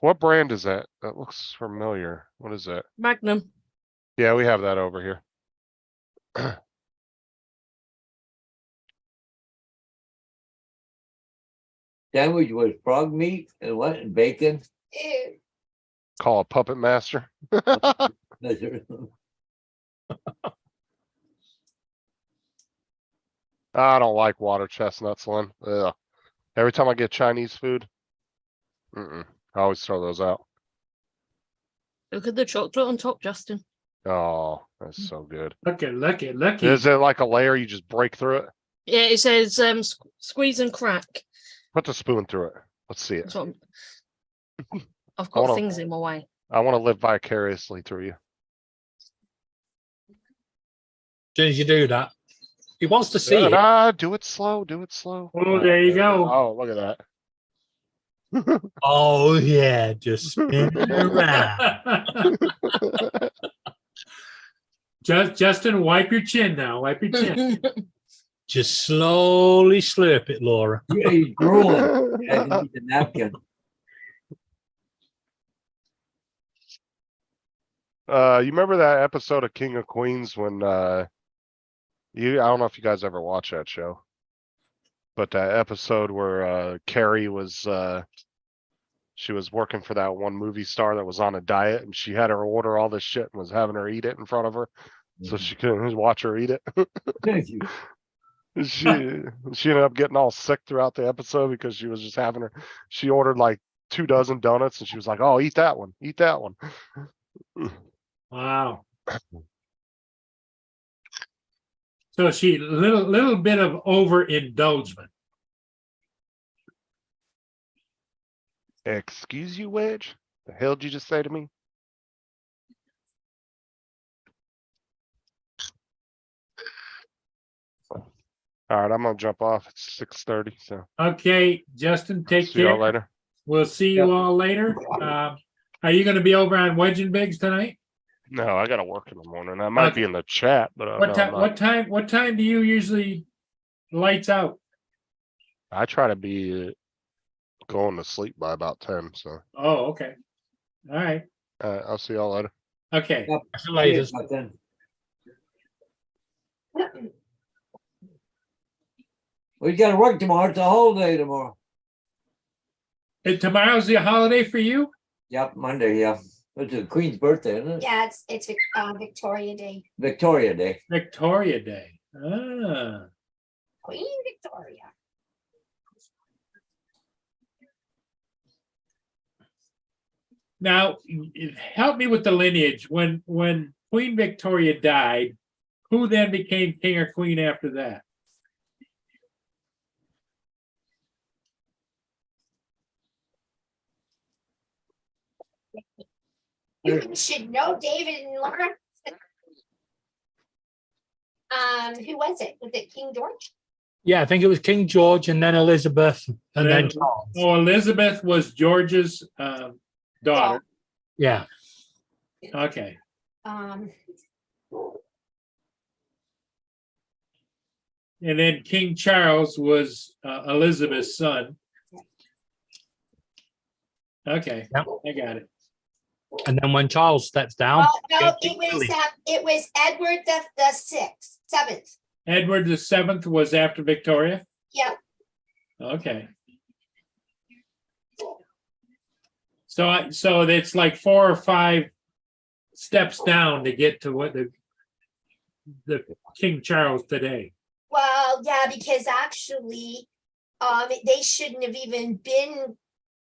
What brand is that? That looks familiar. What is that? Magnum. Yeah, we have that over here. Sandwich was frog meat and what, and bacon? Ew. Call a puppet master. I don't like water chestnuts, Lynn. Ugh. Every time I get Chinese food, I always throw those out. Look at the chocolate on top, Justin. Oh, that's so good. Look at. Is it like a layer you just break through it? Yeah, it says squeeze and crack. Put the spoon through it. Let's see it. That's what I've Hold got on. things in my way. I want to live vicariously through you. As soon as you do that, he wants to see it. Nah, do it slow. Do it slow. Oh, there you go. Oh, look at that. Oh yeah, just spin it around. Justin, wipe your chin now. Wipe your chin. Just slowly slurp it, Laura. Yeah, he's drooling. Yeah, he needs a napkin. You remember that episode of King of Queens when I don't know if you guys ever watch that show, but that episode where Carrie was she was working for that one movie star that was on a diet, and she had her order all this shit and was having her eat it in front of her, so she couldn't watch her eat it. She ended up getting all sick throughout the episode because she was just having she ordered like 24 donuts, and she was like, "Oh, eat that one, eat that one." Wow. So she little bit of overindulgence. Excuse you, Wedge? The hell did you just say to me? All right, I'm gonna jump off. It's 6:30, so Okay, Justin, take see y'all care. later. We'll see you all later. Are you going to be over on Wedge and Bigs tonight? No, I gotta work in the morning. I might be in the chat, but no, What I'm not. What time do you usually lights out? I try to be going to sleep by about 10. So Oh, okay. All right. I'll see y'all later. Okay. Later. We gotta work tomorrow. It's a holiday tomorrow. And tomorrow's the holiday for you? Yep, Monday, yeah. It's the Queen's birthday, isn't it? Yeah, it's Victoria Day. Victoria Day. Victoria Day. Ah. Queen Victoria. Now, help me with the lineage. When Queen Victoria died, who then became king or queen after that? You should know David and Laura. Who was it? Was it King George? Yeah, I think it was King George and then Elizabeth and then Charles. Oh, Elizabeth was George's daughter. Yeah. Okay. Um, And then King Charles was Elizabeth's son. Okay, Yep. I got it. And then when Charles steps down, no, get it King William. was Edward the sixth, seventh. Edward the Seventh was after Victoria. Yep. Okay. So it's like 4 or 5 steps down to get to what the King Charles today. Well, yeah, because actually, they shouldn't have even been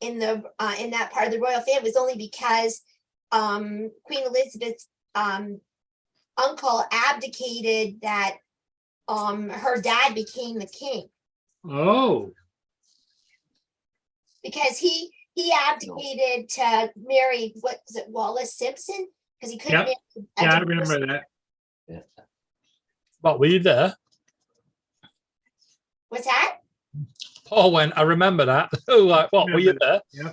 in that part of the royal family. It was only because Queen Elizabeth's uncle abdicated that her dad became the king, Oh, because he abdicated to marry, what was it, Wallace Simpson, because he couldn't. Yep. marry a yeah, I divorced- remember that. What, were you there? What's that? Paul went, I remember that. Like, what, were you there? Yeah,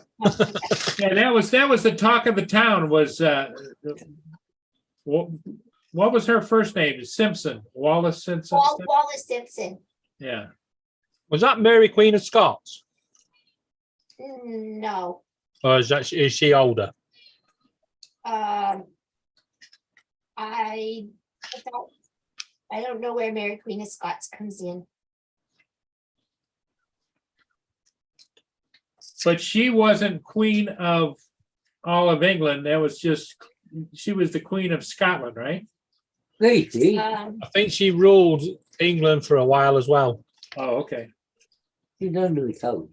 that was the talk of the town was what was her first name? Simpson, Wallace Simpson. Wallace Simpson. Yeah. Was that Mary Queen of Scots? No. Or is she older? I don't know where Mary Queen of Scots comes in. But she wasn't queen of all of England. That was just, she was the queen of Scotland, right? Gracie, I think she ruled England for a while as well. Oh, okay. she's under the couch.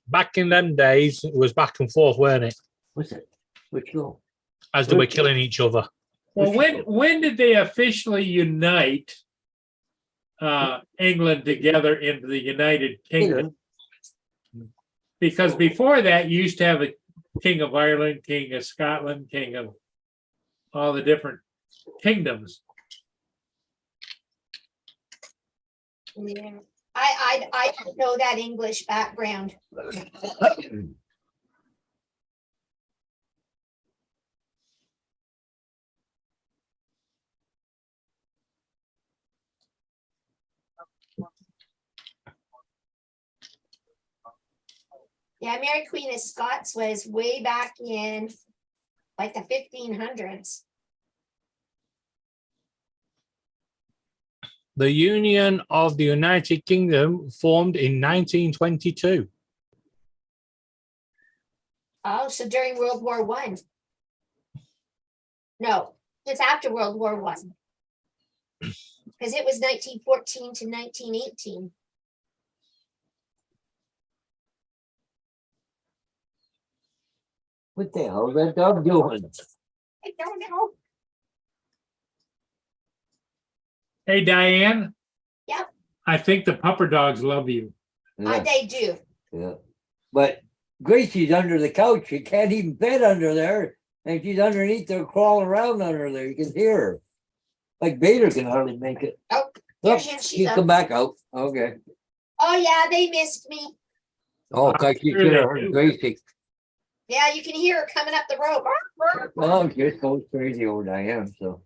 Back in them days, it was back and forth, weren't it? What's it? Which go? As they were killing each other. Well, when did they officially unite England together into the United Kingdom? Because before that, you used to have a king of Ireland, king of Scotland, king of all the different kingdoms. Yeah. I don't know that English background. Yeah, Mary Queen of Scots was way back in like the 1500s. The Union of the United Kingdom formed in 1922. Oh, so during World War One. No, just after World War One. Because it was 1914 to 1918. What the hell is that dog doing? I don't know. Hey, Diane? Yep. I think the pupper dogs love you. Yeah, They do. yeah. But Gracie's under the couch. She can't even fit under there. And she's underneath there crawling around under there. You can hear her. Like Bader can hardly make it. Oh, Look, she's she up. come back out. Okay. Oh, yeah, they missed me. Oh, cause she Sure should they have heard do. Gracie. Yeah, you can hear her coming up the road. Oh, she just goes crazy over Diane, so.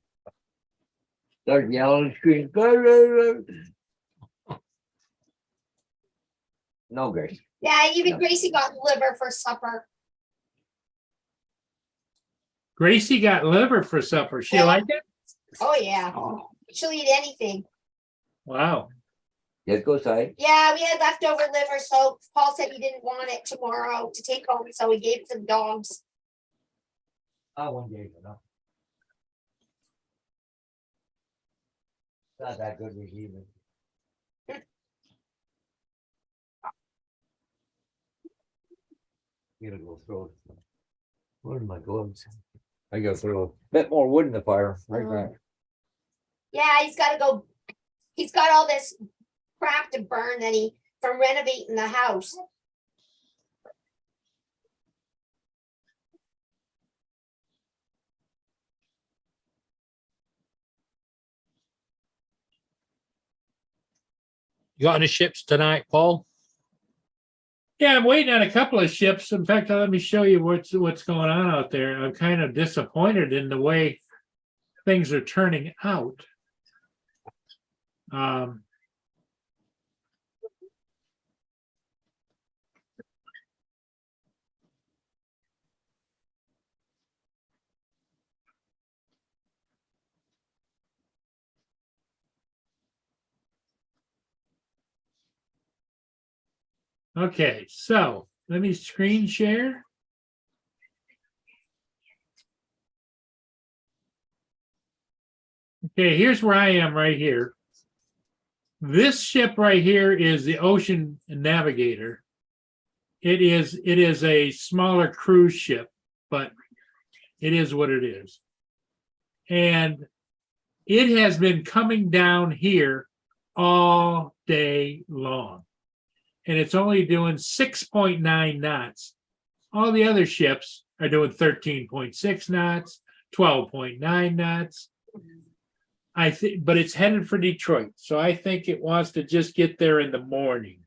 Start yelling and screaming. No, Grace. Yeah, even Gracie got liver for supper. Gracie got liver for supper. She Yeah. liked it? Oh, yeah. She'll eat anything. Wow. Just go side. Yeah, we had leftover liver, so Paul said he didn't want it tomorrow to take home, so we gave it to the dogs. Oh, one day, no. Not that good receiving. Gotta go throw it. Where are my gloves? I gotta throw a bit more wood in the fire. Right back. Yeah, he's got all this crap to burn from renovating the house. You got any ships tonight, Paul? Yeah, I'm waiting on a couple of ships. In fact, let me show you what's going on out there. I'm kind of disappointed in the way things are turning out. Okay, so let me screen share. Okay, here's where I am right here. This ship right here is the Ocean Navigator. It is a smaller cruise ship, but it is what it is. And it has been coming down here all day long. And it's only doing 6.9 knots. All the other ships are doing 13.6 knots, 12.9 knots. I think, but it's headed for Detroit. So I think it wants to just get there in the morning.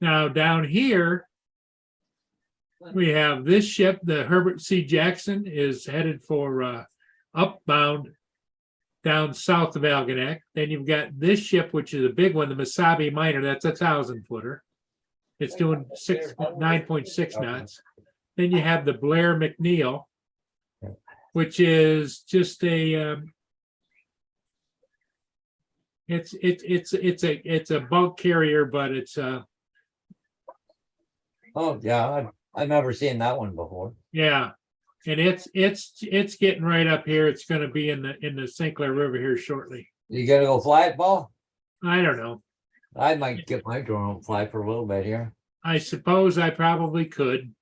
Now down here, we have this ship, the Herbert C. Jackson, is headed for upbound down south of Algonac. Then you've got this ship, which is a big one, the Mesabi Minor. That's a 1,000-footer. It's doing 9.6 knots. Then you have the Blair McNeil, which is just a it's a bulk carrier, but it's Oh, yeah, I've never seen that one before. yeah, and it's getting right up here. It's going to be in the St. Clair River here shortly. You gonna go fly it, Paul? I don't know. I might get my drone fly for a little bit here. I suppose I probably could.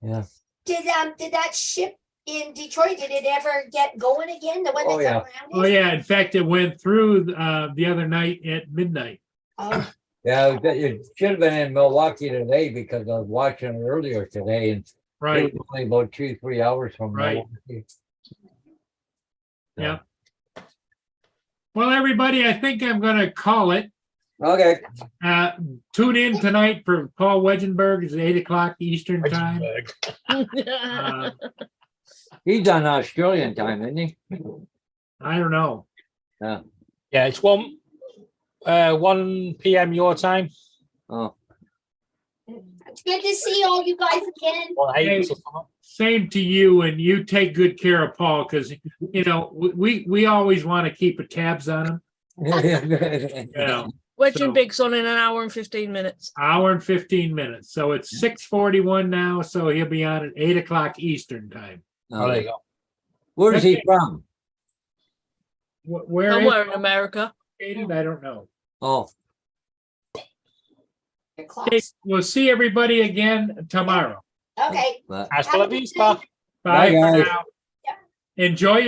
Yeah. Did that ship in Detroit, did it ever get going again? The one that Oh, yeah. got Oh grounded? yeah, in fact, it went through the other night at midnight. Oh, Yeah, it should have been in Milwaukee today because I was watching it earlier today and it Right. was only about 2-3 hours from Right. Milwaukee. Yeah. Well, everybody, I think I'm going to call it. Okay. Tune in tonight for Paul Wedgenberg. It's 8:00 Eastern time. Uh, He's on Australian time, isn't he? I don't know. Yeah. Yeah, it's 1 p.m. your time. Oh, it's good to see all you guys again. Or 8 Hey. or something. Same to you, and you take good care of Paul because you know we always want to keep a tabs on him. You know, Wedge So- and Big's on in an hour and 15 minutes. hour and 15 minutes. So it's 6:41 now. So he'll be on at 8:00 Eastern time. Oh, there you go. Where's he from? Where Somewhere is in America. he located? I don't know. Oh, Your Okay, clocks. we'll see everybody again tomorrow. Okay. but Hasta Have la a good vista. night. Bye for guys. now. Enjoy your